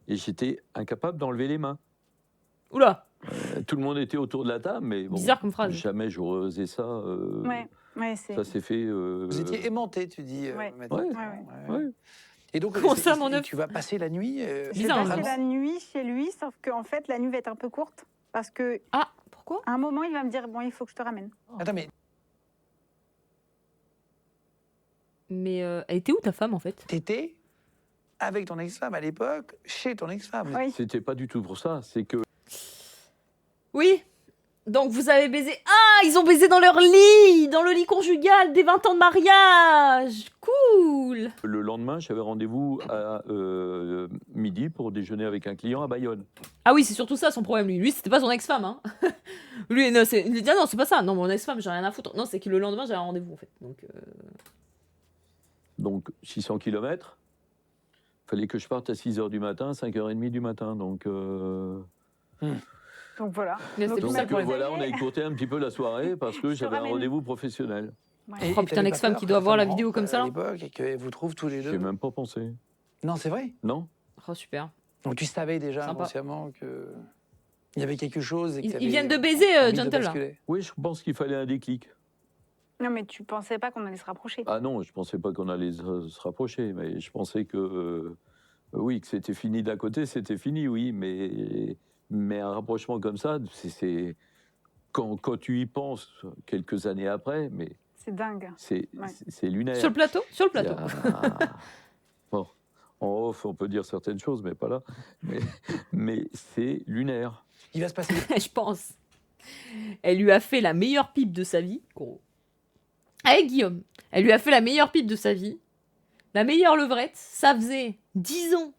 et j'étais incapable d'enlever les mains. Oula, Tout le monde était autour de la table, mais bon, bizarre comme phrase. jamais j'aurais osé ça. Ouais, c'est. Ça s'est fait. Vous étiez aimanté, tu dis. Ouais. maintenant. Ouais. Ouais. Ouais. Et donc, Comment ça, mon œuf tu vas passer la nuit. J'ai Bizarre, passé hein. la nuit chez lui, sauf qu'en fait, la nuit va être un peu courte. Parce que Ah, pourquoi? à un moment, il va me dire bon, il faut que je te ramène. Attends, mais Mais elle était où ta femme en fait? t'étais avec ton ex-femme à l'époque, chez ton ex-femme. Oui. C'était pas du tout pour ça. C'est que Oui. Donc vous avez baisé. Ah, ils ont baisé dans leur lit, dans le lit conjugal des 20 ans de mariage. Cool. le lendemain, j'avais rendez-vous à midi pour déjeuner avec un client à Bayonne. Ah oui, c'est surtout ça son problème lui. Lui, c'était pas son ex-femme. Hein. Lui, non, il dit ah non, c'est pas ça. Non, mon ex-femme, j'ai rien à foutre. Non, c'est que le lendemain, j'avais un rendez-vous en fait. Donc 600 km. Fallait que je parte à 6h du matin, 5h30 du matin. Donc Donc voilà. Mais Donc, c'est pour Donc ça le problème. voilà, on a écourté un petit peu la soirée parce que Je te j'avais un ramène. rendez-vous professionnel. Ouais. Et Oh, putain, t'avais l'ex-femme pas qui peur doit que voir ta la femme vidéo comme rentre ça, à là l'époque et qu'elle vous trouve tous les deux. J'ai même pas pensé. Non, c'est vrai. Non. Oh, super. Donc tu savais déjà Sympa. inconsciemment que il y avait quelque chose. Et que Ils t'avais viennent de baiser, envie de Gentle, là. basculer. Oui, je pense qu'il fallait un déclic. Non, mais tu pensais pas qu'on allait se rapprocher. Ah non, je pensais pas qu'on allait se rapprocher, mais je pensais que oui, que c'était fini d'un côté, c'était fini, oui, mais un rapprochement comme ça, c'est quand tu y penses quelques années après, mais C'est dingue. c'est Ouais. c'est lunaire. Sur le plateau? Sur le Il y plateau. a- Bon, en off, on peut dire certaines choses, mais pas là. Mais c'est lunaire. Il va se passer. Je pense. Elle lui a fait la meilleure pipe de sa vie, gros. Avec Guillaume. Elle lui a fait la meilleure pipe de sa vie. La meilleure levrette. Ça faisait 10 ans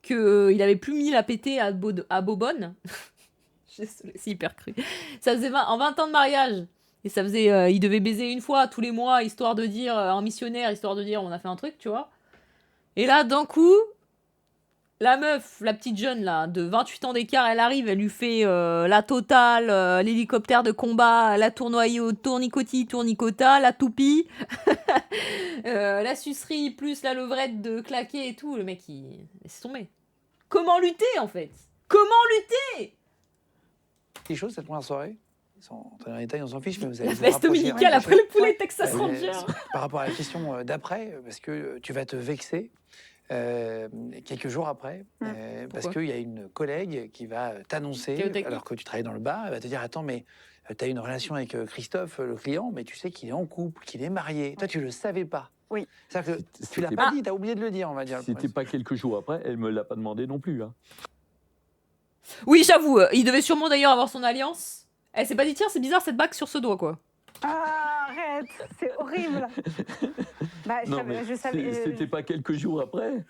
qu'il avait plus mis la pétée à Bobonne. Désolée, c'est hyper cru. Ça faisait en 20 ans de mariage. Et ça faisait. Il devait baiser une fois tous les mois, histoire de dire. En missionnaire, histoire de dire on a fait un truc, tu vois. Et là, d'un coup. La meuf, la petite jeune là, de 28 ans d'écart, elle arrive, elle lui fait la totale, l'hélicoptère de combat, la tournoyer au tournicota, la toupie, la sucerie plus la levrette de claquer et tout. Le mec, il laisse tomber. Comment lutter en fait? Comment lutter? Des choses cette première soirée. Sans entrer dans les détails, on s'en fiche, mais vous allez La vous feste rapprocher dominicale rapprocher. après le poulet Texas Ouais, Ranger. Par rapport à la question d'après, parce que tu vas te vexer quelques jours après, parce Pourquoi qu'il y a une collègue qui va t'annoncer, Théotechnique. alors que tu travailles dans le bar, elle va te dire attends, mais tu as une relation avec Christophe, le client, mais tu sais qu'il est en couple, qu'il est marié. Toi, tu le savais pas. Oui. C'est-à-dire que tu l'as C'était pas dit, tu as oublié de le dire, on va dire. C'était pas quelques jours après, elle me l'a pas demandé non plus. Hein. Oui, j'avoue, il devait sûrement d'ailleurs avoir son alliance. Elle s'est pas dit tiens, c'est bizarre cette bague sur ce doigt quoi. Ah, arrête, c'est horrible. Bah, Non, mais c'était pas quelques jours après.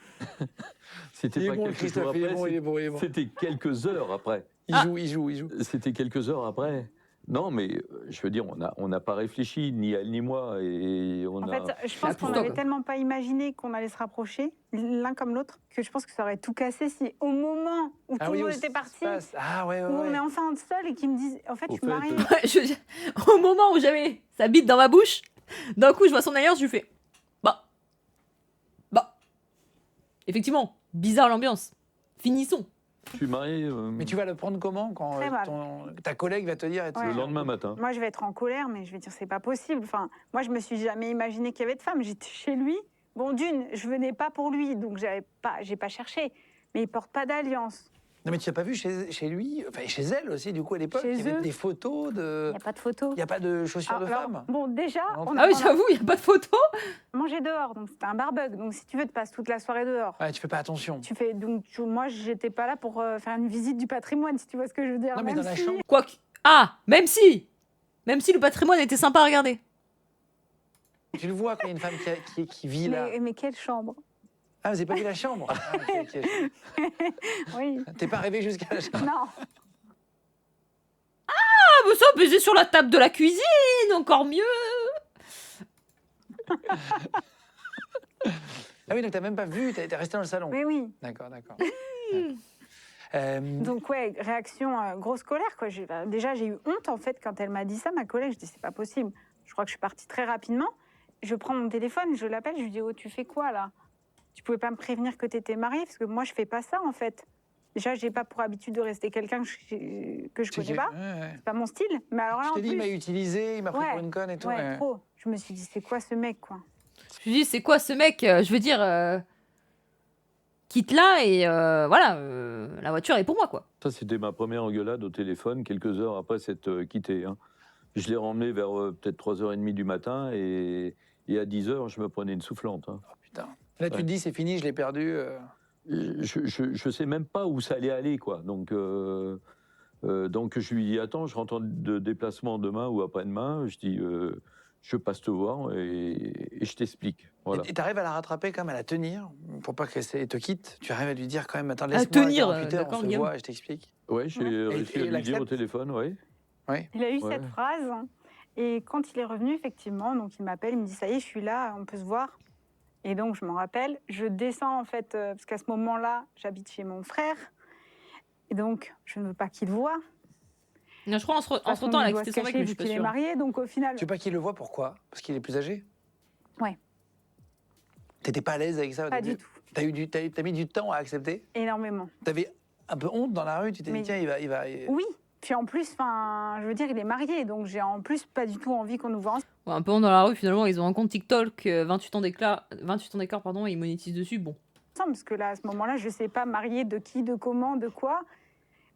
C'était Il est pas bon, quelques Christophe, jours il est après. bon, il est bon, il est bon. C'était quelques heures après. Il joue. C'était quelques heures après. Non, mais je veux dire, on n'a pas réfléchi, ni elle ni moi. Et En fait, je pense qu'on pour- n'avait tellement pas imaginé qu'on allait se rapprocher, l'un comme l'autre, que je pense que ça aurait tout cassé si, au moment où tout le monde était parti, Ah ouais, où on est enfin seul et qu'ils me disent en fait, Au je suis fait, mariée. Ouais, au moment où j'avais sa bite dans ma bouche, d'un coup, je vois son alliance, je lui fais bah. Effectivement, bizarre l'ambiance. Finissons. je suis marié Mais tu vas le prendre comment quand Très mal. ta collègue va te dire Ouais. le lendemain matin. Moi, je vais être en colère, mais je vais dire c'est pas possible. Enfin, moi, je me suis jamais imaginé qu'il y avait de femmes. J'étais chez lui. Bon, d'une, je venais pas pour lui, donc j'ai pas cherché. Mais il porte pas d'alliance. Non mais tu n'as pas vu chez lui, enfin chez elle aussi du coup à l'époque, Chez il y avait eux. des photos Il de... n'y a pas de photo. Il n'y a pas de chaussures de Alors, femmes. bon, déjà, on Ah oui, a j'avoue, il n'y a pas de photo. mangé dehors, donc c'était un barbecue. Donc si tu veux, tu passes toute la soirée dehors. Ouais, tu fais pas attention. Tu fais donc moi, j'étais pas là pour faire une visite du patrimoine, si tu vois ce que je veux dire. Non mais Même dans la si- chambre, Quoique. Ah, même si le patrimoine était sympa à regarder. tu le vois quand il y a une femme qui vit là. Mais quelle chambre. Ah, vous n'avez pas vu la chambre? Ah, ok, ok. Oui. T'es pas arrivé jusqu'à la chambre? Non. Ah, mais ça, baiser sur la table de la cuisine, encore mieux. Ah oui, donc t'as même pas vu, t'es resté dans le salon. Mais oui. D'accord, d'accord. Donc ouais, réaction, grosse colère quoi. Déjà j'ai eu honte en fait quand elle m'a dit ça, ma collègue. Je dis c'est pas possible. Je crois que je suis partie très rapidement. Je prends mon téléphone, je l'appelle, je lui dis oh tu fais quoi là? Tu pouvais pas me prévenir que t'étais mariée parce que moi je fais pas ça en fait. Déjà j'ai pas pour habitude de rester quelqu'un que je connais pas. Ouais. C'est pas mon style. Mais alors là Je en t'ai dit, il plus, m'a utilisé, il m'a pris Ouais, pour une conne et tout. ouais, ouais. trop. Je me suis dit c'est quoi ce mec quoi. Je me dis, c'est quoi ce mec? Je veux dire, quitte là et voilà, la voiture est pour moi, quoi. Ça, c'était ma première engueulade au téléphone, quelques heures après s'être quitté. Hein. Je l'ai ramené vers peut-être 3h30 du matin et à 10h, je me prenais une soufflante. Hein. Oh, putain. Là, tu Ouais. te dis, c'est fini, je l'ai perdu. Je sais même pas où ça allait aller, quoi. Donc je lui dis, attends, je rentre de déplacement demain ou après-demain. Je dis, je passe te voir et je t'explique. Voilà. Et t'arrives à la rattraper quand même, à la tenir, pour pas qu'elle te quitte. Tu arrives à lui dire quand même, attends, À laisse-moi tenir, 48 heures, on d'accord, se Guillaume. voit et je t'explique. Ouais, j'ai réussi Et à il lui dire au accepte téléphone, oui. Il a eu Ouais. cette phrase et quand il est revenu effectivement, donc il m'appelle, il me dit ça y est, je suis là, on peut se voir. Et donc je m'en rappelle, je descends en fait parce qu'à ce moment-là, j'habite chez mon frère et donc je ne veux pas qu'il voie. Je crois en De toute façon, temps, elle il a doit quitté se son mec, cacher mais je vu suis pas qu'il est sûre. marié, donc au final, Tu veux pas qu'il le voit, pourquoi? Parce qu'il est plus âgé? Ouais. T'étais pas à l'aise avec ça au pas début? du tout, T'as mis du temps à accepter? énormément. T'avais un peu honte dans la rue? Tu t'es dit, Mais- tiens, il va... Oui. Puis en plus, je veux dire, il est marié, donc j'ai en plus pas du tout envie qu'on nous voit ensemble. Ouais, un peu dans la rue, finalement, ils ont un compte TikTok, 28 ans d'écart, pardon, et ils monétisent dessus, bon. Parce que là, à ce moment-là, je sais pas marié de qui, de comment, de quoi,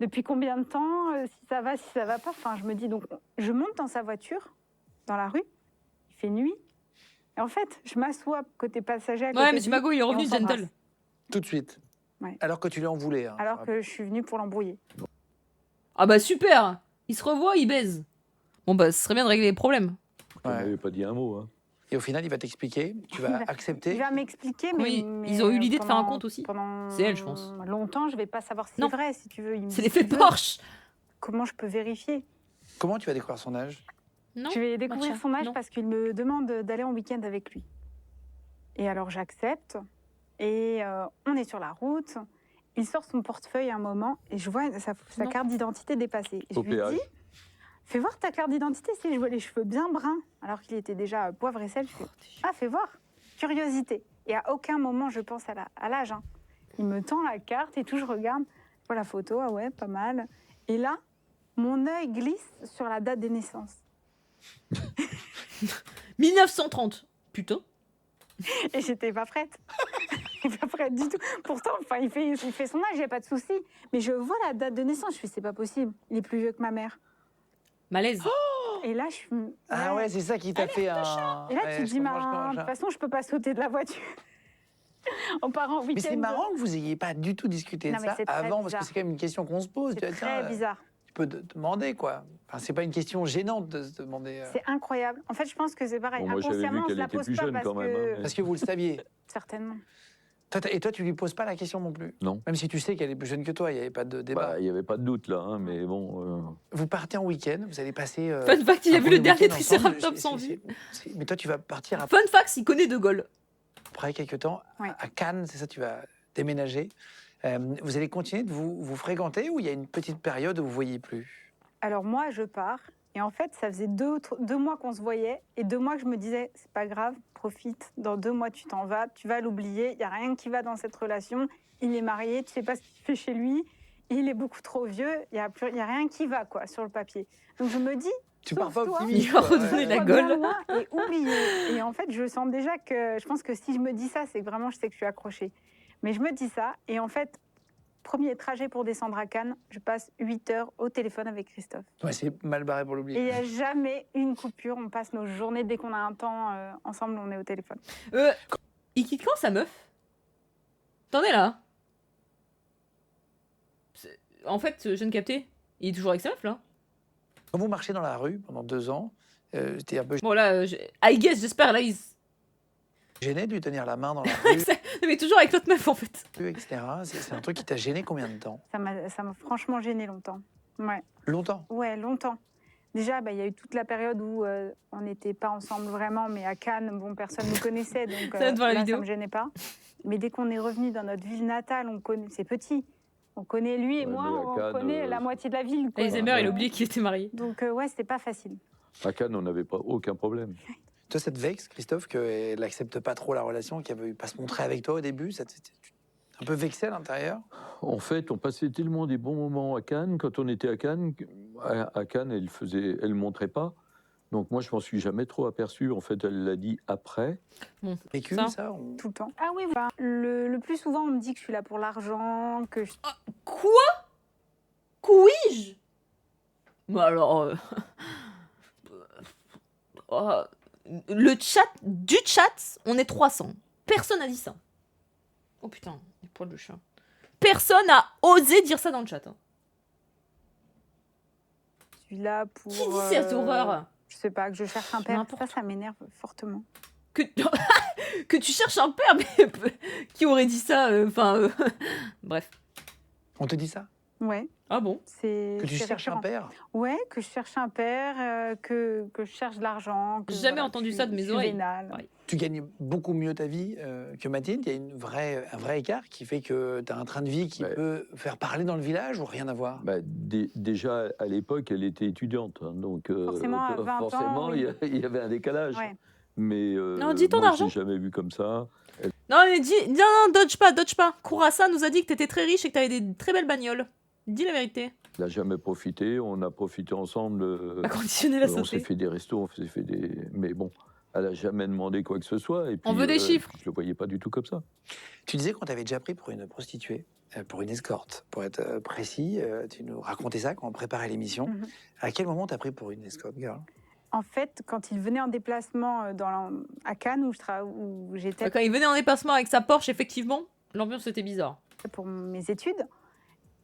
depuis combien de temps, si ça va pas. Enfin, je me dis donc, je monte dans sa voiture, dans la rue, il fait nuit, et en fait, je m'assois côté passager. À côté Ouais, de mais lui, Mago, il est et revenu on s'embrasse. gentle. Tout de suite. Ouais. Alors que tu lui en voulais. Hein, Alors que je suis venue pour l'embrouiller. Ah bah super. Ils se revoient, ils baisent. Bon bah, ce serait bien de régler les problèmes. On Ouais. n'avait pas dit un mot. Hein. Et au final, il va t'expliquer, tu vas Il accepter. va m'expliquer, Oui, mais ils ont eu l'idée de faire un pendant- compte aussi. Pendant C'est elle, je pense. longtemps, je vais pas savoir si c'est Non. vrai, si tu veux. Il me C'est dit l'effet ce qu'il veut. Porsche. Comment je peux vérifier? Comment tu vas découvrir son âge? Non. Je vais découvrir Matcha, son âge non. parce qu'il me demande d'aller en week-end avec lui. Et alors j'accepte. Et on est sur la route. Il sort son portefeuille un moment et je vois sa Non. carte d'identité dépassée. Et je Au lui péage. dis, fais voir ta carte d'identité si je vois les cheveux bien bruns. Alors qu'il était déjà poivre et sel. Je fais, ah, fais voir. Curiosité. Et à aucun moment je pense à l'âge. Hein. Il me tend la carte et tout, je regarde. Je vois la photo, ah ouais, pas mal. Et là, mon œil glisse sur la date des naissances. 1930. Putain. Et j'étais pas prête. Pas prête du tout. Pourtant, il fait son âge, il n'y a pas de souci. Mais je vois la date de naissance, je fais, c'est pas possible. Il est plus vieux que ma mère. Malaise. Et là, je suis. Ah ouais, c'est ça qui t'a fait un... Et là, Ouais, tu te je dis, comprends, je de comprends. toute façon, je peux pas sauter de la voiture. On part en week-end. Mais c'est marrant que vous n'ayez pas du tout discuté de Non, mais ça c'est très avant, parce bizarre. que c'est quand même une question qu'on se pose. C'est Tu vois, très tiens, bizarre. tu peux te demander, quoi. Enfin, c'est pas une question gênante de se demander... C'est incroyable. En fait, je pense que c'est pareil. Bon, moi, j'avais vu Inconsciemment, on qu'elle se la était pose plus pas jeune parce quand même, que... hein, Parce que vous le saviez. Certainement. Et toi, tu lui poses pas la question non plus? Non. Même si tu sais qu'elle est plus jeune que toi, il n'y avait pas de débat. Bah, il n'y avait pas de doute là, hein, mais bon. Vous partez en week-end, vous allez passer. Fun fact, il un a vu le premier dernier week-end ensemble. Triceratops sans vie. Mais toi, tu vas partir Fun fact, il connaît De Gaulle. après quelques temps Ouais. à Cannes, c'est ça, tu vas déménager. Vous allez continuer de vous fréquenter ou il y a une petite période où vous ne voyez plus? Alors moi, je pars. Et en fait, ça faisait 2 mois qu'on se voyait. Et 2 mois que je me disais, c'est pas grave, profite. Dans 2 mois, tu t'en vas. Tu vas l'oublier. Il n'y a rien qui va dans cette relation. Il est marié. Tu sais pas ce qu'il fait chez lui. Il est beaucoup trop vieux. Il y a rien qui va, quoi, sur le papier. Donc je me dis, Tu pars pas Sauve-toi. optimiste. Il va quoi. redonner la sois Gaule. bien loin et oublier. Et en fait, je sens déjà que je pense que si je me dis ça, c'est que vraiment je sais que je suis accrochée. Mais je me dis ça et en fait, premier trajet pour descendre à Cannes, je passe 8 heures au téléphone avec Christophe. Ouais, c'est mal barré pour Et il l'oublier. n'y a jamais une coupure. On passe nos journées dès qu'on a un temps ensemble, on est au téléphone. Il quitte quand sa meuf? T'en es là? En fait, je viens de capter. Il est toujours avec sa meuf là? Quand vous marchez dans la rue pendant 2 ans, t'es un peu Bon là, I guess, j'espère là, il... gêné de lui tenir la main dans la rue, Mais toujours avec l'autre meuf en fait. etc. C'est un truc qui t'a gêné combien de temps? Ça m'a franchement gêné longtemps. Ouais, Longtemps. ouais, longtemps. Déjà, il y a eu toute la période où on n'était pas ensemble vraiment, mais à Cannes, bon, personne ne nous connaissait, donc Ça, devant la là, vidéo. ça me gênait pas. Mais dès qu'on est revenu dans notre ville natale, on connaît, c'est petit. On connaît lui et Ouais, moi, mais à on Cannes, connaît la moitié de la ville. quoi. Alzheimer, il a oublié qu'il était marié. Donc ouais, c'était pas facile. À Cannes, on n'avait pas aucun problème. Toi, ça te vexe, Christophe, qu'elle n'accepte pas trop la relation, qu'elle ne veut pas se montrer avec toi au début? Tu un peu vexé à l'intérieur? En fait, on passait tellement des bons moments à Cannes. Quand on était à Cannes, elle montrait pas. Donc moi, je m'en suis jamais trop aperçu. En fait, elle l'a dit après. Vécu, Ça. ça Tout le temps. Ah oui, voilà. Le plus souvent, on me dit que je suis là pour l'argent, que je... Quoi? Couis-je? Bah alors... oh, le chat, du chat, on est 300. Personne n'a dit ça. Oh putain, les poils de chat. Personne n'a osé dire ça dans le chat. Hein. suis là pour... Qui dit cette horreur? Je sais pas, que je cherche un père. N'importe. Ça m'énerve fortement. Que... que tu cherches un père, mais qui aurait dit ça? Bref. On te dit ça? Ouais. Ah bon? C'est Que tu cherches un récurrent. père? Ouais, que je cherche un père, que je cherche de l'argent. que, J'ai jamais voilà, entendu je ça de suis- mes je suis oreilles. vénale. Ouais. Tu gagnes beaucoup mieux ta vie que Mathilde. Il y a un vrai écart qui fait que tu as un train de vie qui Ouais. peut faire parler dans le village ou rien à voir? Bah, déjà, à l'époque, elle était étudiante. Hein, donc, Forcément, à 20 ans, forcément, oui. il y avait un décalage. Ouais. Mais Non, dis ton moi, argent. je l'ai jamais vu comme ça. Non, mais dis... Non, dodge pas. Kourassa nous a dit que t'étais très riche et que t'avais des très belles bagnoles. Dis la vérité. Elle n'a jamais profité. On a profité ensemble. À conditionner la on s'est santé. fait des restos, on s'est fait des... Mais bon, elle n'a jamais demandé quoi que ce soit. Et puis, On veut des chiffres. Je ne le voyais pas du tout comme ça. Tu disais qu'on t'avait déjà pris pour une prostituée, pour une escorte. Pour être précis, tu nous racontais ça quand on préparait l'émission. Mhm. À quel moment t'as pris pour une escort girl? En fait, quand il venait en déplacement à Cannes, où j'étais Quand il venait en déplacement avec sa Porsche, effectivement, l'ambiance était bizarre. pour mes études,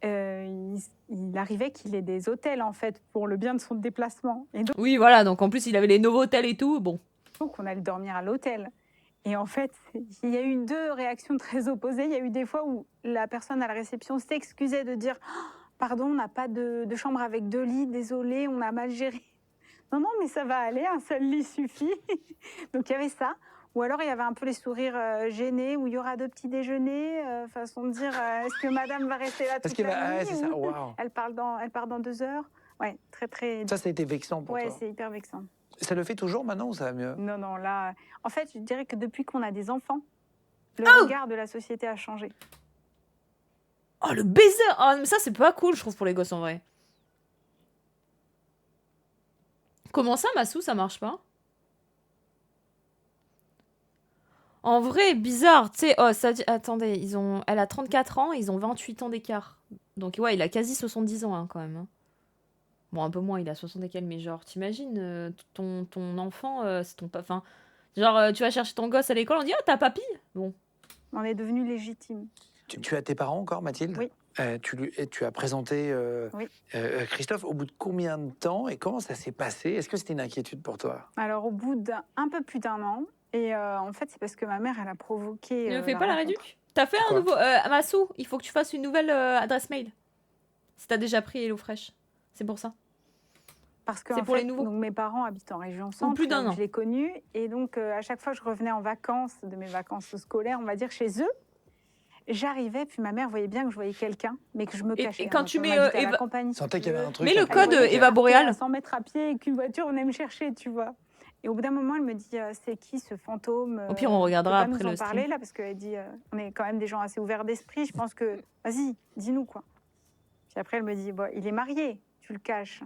il arrivait qu'il ait des hôtels, en fait, pour le bien de son déplacement. Et Oui, voilà, donc en plus, il avait les Novotel et tout. Bon. donc, on allait dormir à l'hôtel. Et en fait, il y a eu 2 réactions très opposées. Il y a eu des fois où la personne à la réception s'excusait de dire oh, « Pardon, on n'a pas de chambre avec 2 lits, désolé, on a mal géré. » Non, non, mais ça va aller, un seul lit suffit. Donc, il y avait ça. Ou alors, il y avait un peu les sourires gênés, où il y aura 2 petits déjeuners, façon de dire est-ce que madame va rester là toute la nuit c'est ça, ou waouh. elle part dans 2 heures. Ouais, très, très... Ça a été vexant pour Ouais, toi. c'est hyper vexant. Ça le fait toujours maintenant ou ça va mieux? Non, non, là... En fait, je dirais que depuis qu'on a des enfants, le regard de la société a changé. Oh, le baiser! Oh, mais ça, c'est pas cool, je trouve, pour les gosses, en vrai. Comment ça, Massou, ça marche pas? En vrai, bizarre, tu sais, oh, ça dit... Attendez, elle a 34 ans, ils ont 28 ans d'écart. Donc, ouais, il a quasi 70 ans, hein, quand même. Hein. Bon, un peu moins, il a 60 et quelques, mais genre, t'imagines, ton enfant, c'est ton... Enfin, genre, tu vas chercher ton gosse à l'école, on dit, oh, t'as papy? Bon. On est devenus légitimes. Tu as tes parents encore, Mathilde? Oui. Tu as présenté Oui. Christophe au bout de combien de temps et comment ça s'est passé? Est-ce que c'était une inquiétude pour toi? Alors, au bout d'un peu plus d'1 an, et en fait, c'est parce que ma mère, elle a provoqué... Ne fais pas la réduc? T'as fait un Pourquoi nouveau... Massou, il faut que tu fasses une nouvelle adresse mail. Si t'as déjà pris HelloFresh. C'est pour ça. Parce que C'est en pour les fait, nouveaux. donc, mes parents habitent en région centre. plus d'un donc an. Je l'ai connu. Et donc, à chaque fois que je revenais en vacances, de mes vacances scolaires, on va dire, chez eux, j'arrivais, puis ma mère voyait bien que je voyais quelqu'un, mais que je me Et cachais. quand hein, tu on mets, habitait à Eva- la campagne. Sentais si qu'il y tu avait veux. un truc. Mais le un peu- code, Elle voyait que Eva je partais Boréal. à 100 mètres à pied et qu'une voiture venait me chercher, tu vois. Et au bout d'un moment, elle me dit c'est qui ce fantôme Au pire, on Tu regardera peux pas après nous en le parler stream. là parce qu'elle dit on est quand même des gens assez ouverts d'esprit. Je pense que vas-y, dis-nous quoi. Puis après, elle me dit bon, il est marié, tu le caches.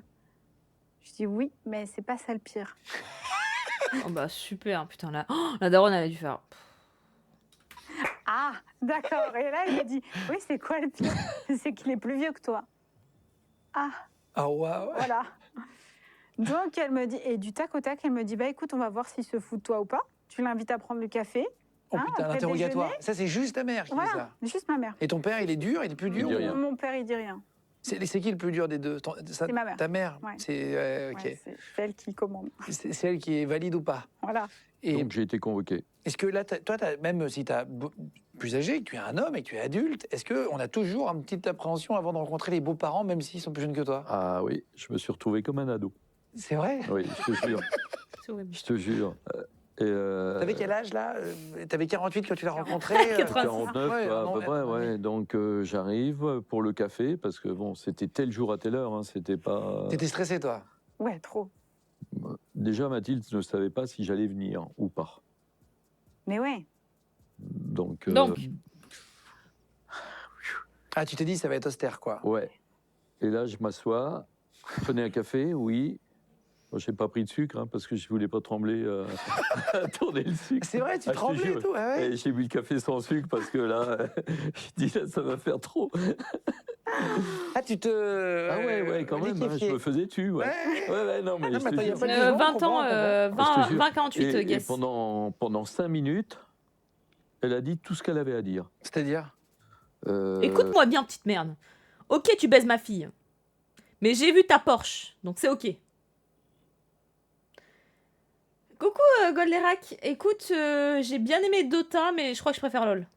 Je dis oui, mais c'est pas ça le pire. Oh bah super, putain, la daronne, elle a dû faire... Ah, d'accord. Et là, il me dit oui, c'est quoi le pire C'est qu'il est plus vieux que toi. Ah, Ah, waouh. voilà. Donc elle me dit, et du tac au tac, elle me dit bah écoute, on va voir s'il se fout de toi ou pas. Tu l'invites à prendre le café. Oh Hein, putain, après l'interrogatoire. déjeuner. Ça, c'est juste ta mère qui fait Voilà, ça. juste ma mère. Et ton père, il est dur, il est plus dur dit rien. Mon père, il dit rien. C'est qui le plus dur des deux C'est ma mère. Ta mère. Ouais. C'est ok. Ouais, c'est elle qui commande. C'est elle qui est valide ou pas. Voilà. Et Donc j'ai été convoqué. est-ce que là, toi, même si tu es plus âgé, que tu es un homme et que tu es adulte, est-ce qu'on a toujours une petite appréhension avant de rencontrer les beaux-parents, même s'ils sont plus jeunes que toi? Ah oui, je me suis retrouvé comme un ado. C'est vrai? Oui, je te jure. C'est horrible. Je te jure. T'avais quel âge là? T'avais 48 quand tu l'as rencontré? 49 Ouais, à non, peu près, ouais. ouais. Donc j'arrive pour le café, parce que bon, c'était tel jour à telle heure, hein, c'était pas... T'étais stressé, toi? Ouais, trop. Déjà, Mathilde ne savait pas si j'allais venir ou pas. Mais ouais. Donc, Ah, tu t'es dit, ça va être austère, quoi. ouais. Et là, je m'assois, prenez un café, oui. Bon, j'ai pas pris de sucre, hein, parce que je voulais pas trembler à tourner le sucre. C'est vrai, tu Ah, je te tremblais et jure. tout, ah ouais? Et j'ai bu le café sans sucre, parce que là, je dis, là, ça va faire trop. Ah, tu te. Ah ouais, quand même, hein, je me faisais dessus, ouais. Ouais, non, mais Non, je mais te attends, y a jure. pas de jugement, 20 on comprend, ans, on comprend. Je te jure. 20-48, Et guess. pendant 5 minutes, elle a dit tout ce qu'elle avait à dire. C'est-à-dire? Écoute-moi bien, petite merde. Ok, tu baises ma fille. Mais j'ai vu ta Porsche, donc c'est ok. Coucou Golderac. Écoute, j'ai bien aimé Dota, mais je crois que je préfère LoL.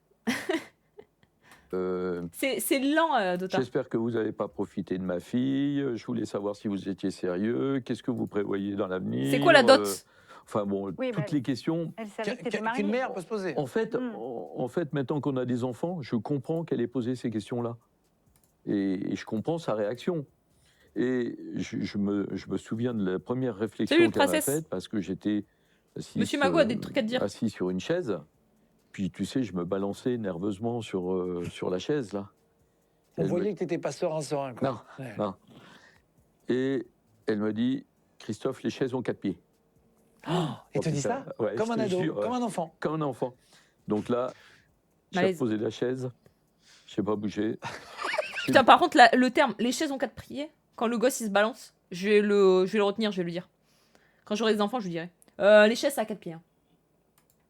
C'est lent, Dota. J'espère que vous n'avez pas profité de ma fille. Je voulais savoir si vous étiez sérieux. Qu'est-ce que vous prévoyez dans l'avenir? C'est quoi la dot? Enfin bon, Oui, toutes bah, les questions. Elle savait que t'étais mariée. Qu'une mère peut se poser. En fait, Mm. en fait, maintenant qu'on a des enfants, je comprends qu'elle ait posé ces questions-là. Et je comprends sa réaction. Et je me souviens de la première réflexion Salut, qu'elle m'a princesse. faite, parce que j'étais assis, Monsieur Mago a des trucs à te dire. assis sur une chaise. Puis tu sais, je me balançais nerveusement sur la chaise, là. On Elle me- voyait que t'étais pas serein, quoi. Non, Ouais. non. Et elle me dit, Christophe, les chaises ont 4 pieds. Et Oh, te dis putain, ça? ouais, Comme je un te ado, jure, comme ouais. un enfant. Comme un enfant. Donc là, j'ai Malaise. reposé la chaise, je n'ai pas bougé. Putain, par contre, le terme les chaises ont 4 pieds, quand le gosse il se balance, je vais le retenir, je vais lui dire. Quand j'aurai des enfants, je lui dirai. Les chaises, ça a 4 pieds. Hein.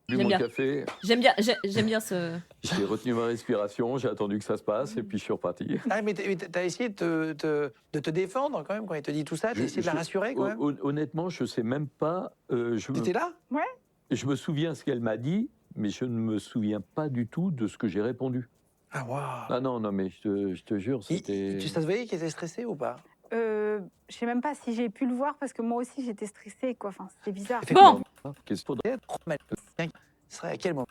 Bu J'aime mon bien. café, J'aime bien ce. j'ai retenu ma respiration, j'ai attendu que ça se passe et puis je suis reparti. Ah, mais t'as essayé de te défendre quand même quand il te dit tout ça? T'as essayé de la rassurer quand même? Honnêtement, je ne sais même pas. T'étais là? Je me souviens ce qu'elle m'a dit, mais je ne me souviens pas du tout de ce que j'ai répondu. Ah, waouh! Ah non, mais je te jure, c'était. Ça se voyait qu'il était stressé ou pas? Je sais même pas si j'ai pu le voir parce que moi aussi j'étais stressée, quoi. Enfin, c'était bizarre. Bon, Qu'est-ce qu'il faudrait Ce serait à quel moment?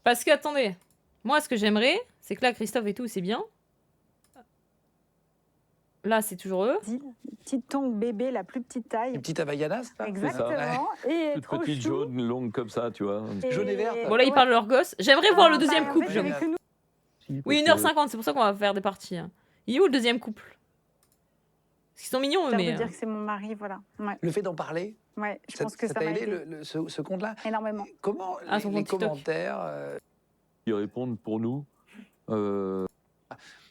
parce que attendez, moi ce que j'aimerais, c'est que là, Christophe et tout, c'est bien. Là, c'est toujours eux. Petite tongue bébé, la plus petite taille. Une petite Havaiana, c'est ça? Exactement. Et Toute trop petite chou. jaune, longue comme ça, tu vois. Jaune et verte. Bon, là, ils Ouais. parlent de leur gosse. J'aimerais voir le Ah, deuxième bah, en couple. fait, j'avoue. j'avais que nous. Oui, 1h50, c'est pour ça qu'on va faire des parties. Hein. Il est où le deuxième couple? Parce qu'ils sont mignons, eux, Ça veut mais. dire que c'est mon mari, voilà. Ouais, Le fait d'en parler, ouais, je pense que ça t'a m'a aidé, aidé ce compte-là? énormément. Comment Ah, son les compte TikTok. commentaires Ils répondent pour nous. on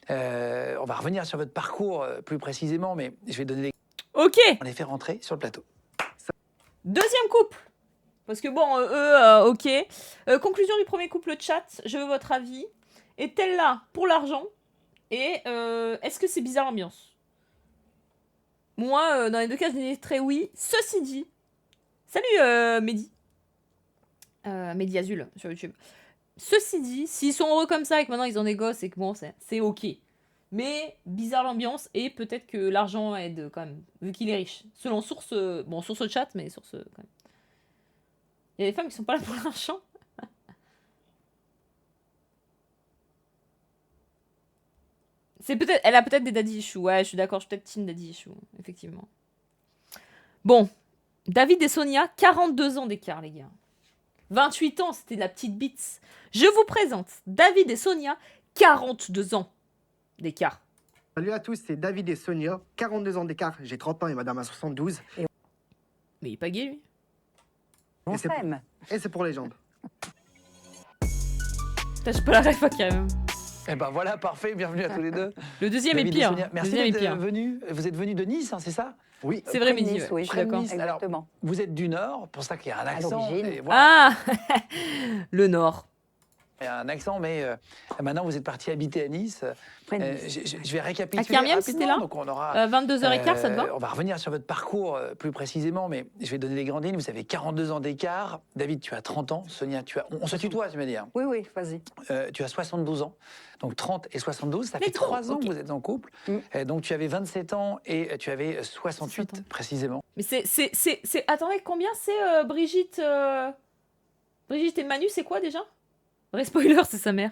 va revenir sur votre parcours plus précisément, mais je vais donner les... Ok, On les fait rentrer sur le plateau. deuxième couple. Parce que bon, ok. Conclusion du premier couple chat, je veux votre avis. Est-elle là pour l'argent? Et est-ce que c'est bizarre l'ambiance? Moi, dans les deux cas, je dis très oui. Ceci dit, salut Mehdi. Mehdi Azul sur YouTube. Ceci dit, s'ils sont heureux comme ça et que maintenant ils ont des gosses et que bon, c'est ok. Mais bizarre l'ambiance et peut-être que l'argent aide quand même, vu qu'il est riche. Selon source, bon, source chat, mais source quand même. Il y a des femmes qui sont pas là pour l'argent. C'est peut-être, elle a peut-être des daddy issues. Ouais, je suis d'accord, je suis peut-être team daddy issues, effectivement. Bon, David et Sonia, 42 ans d'écart, les gars. 28 ans, c'était de la petite bite. Je vous présente David et Sonia, 42 ans d'écart. Salut à tous, c'est David et Sonia, 42 ans d'écart, j'ai 30 ans et madame a 72. Mais il est pas gay, lui. On Et c'est s'aime. Et c'est pour les jambes. Putain, je peux la ref, carrément. Eh ben voilà, parfait, bienvenue à tous les deux. Le deuxième est David et pire. Sonia, Le merci deuxième est d'être pire. venus. Vous êtes venus de Nice, hein, c'est ça? Oui, C'est vrai, Près de Mehdi, Nice, ouais, oui, je suis d'accord. Nice. Alors, Exactement. vous êtes du Nord, pour ça qu'il y a un accent. l'origine. et voilà. Ah le Nord. Il y a un accent, mais maintenant vous êtes parti habiter à Nice. Près de Nice. Je vais récapituler Kermiel, rapidement. c'était là Donc on aura 22h15, ça te va on va revenir sur votre parcours plus précisément, mais je vais donner les grandes lignes. Vous avez 42 ans d'écart. David, tu as 30 ans. Sonia, tu as... On se tutoie, tu m'as dit. Hein. Oui, oui, vas-y. Tu as 72 ans. Donc 30 et 72, ça fait Let's go, 3 ans ok. que vous êtes en couple. Donc tu avais 27 ans et tu avais 68 60 ans. précisément. Mais c'est... Attendez, combien c'est Brigitte Brigitte et Manu, c'est quoi déjà? Vrai spoiler, c'est sa mère.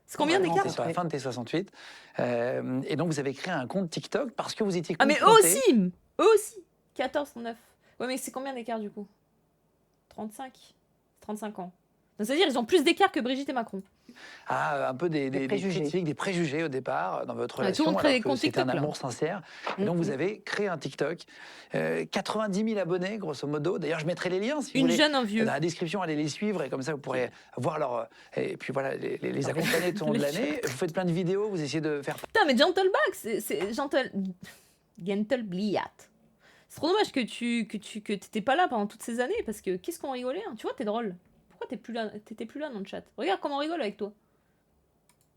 C'est combien Vraiment, d'écart? t'es sur la fin de tes 68. Et donc vous avez créé un compte TikTok parce que vous étiez Ah mais eux confrontés- aussi Eux aussi 14, 9. Ouais mais c'est combien d'écart du coup? 35 35 ans. Donc c'est-à-dire ils ont plus d'écart que Brigitte et Macron. un peu des préjugés. critiques, des préjugés au départ dans votre relation. tout le monde crée alors des que comptes c'était un TikTok, là. amour sincère. Et donc vous avez créé un TikTok. 90 000 abonnés, grosso modo. D'ailleurs, je mettrai les liens si vous Une voulez. jeune, un vieux. Dans la description, allez les suivre et comme ça vous pourrez voir leur. Et puis voilà, les accompagner tout au long de Les l'année. Vous faites plein de vidéos, vous essayez de faire. Putain mais Gentleback, c'est Gentlebliat. C'est trop dommage que t'étais pas là pendant toutes ces années parce que qu'est-ce qu'on rigolait hein. Tu vois, t'es drôle. Pourquoi t'étais plus là dans le chat? Regarde comment on rigole avec toi.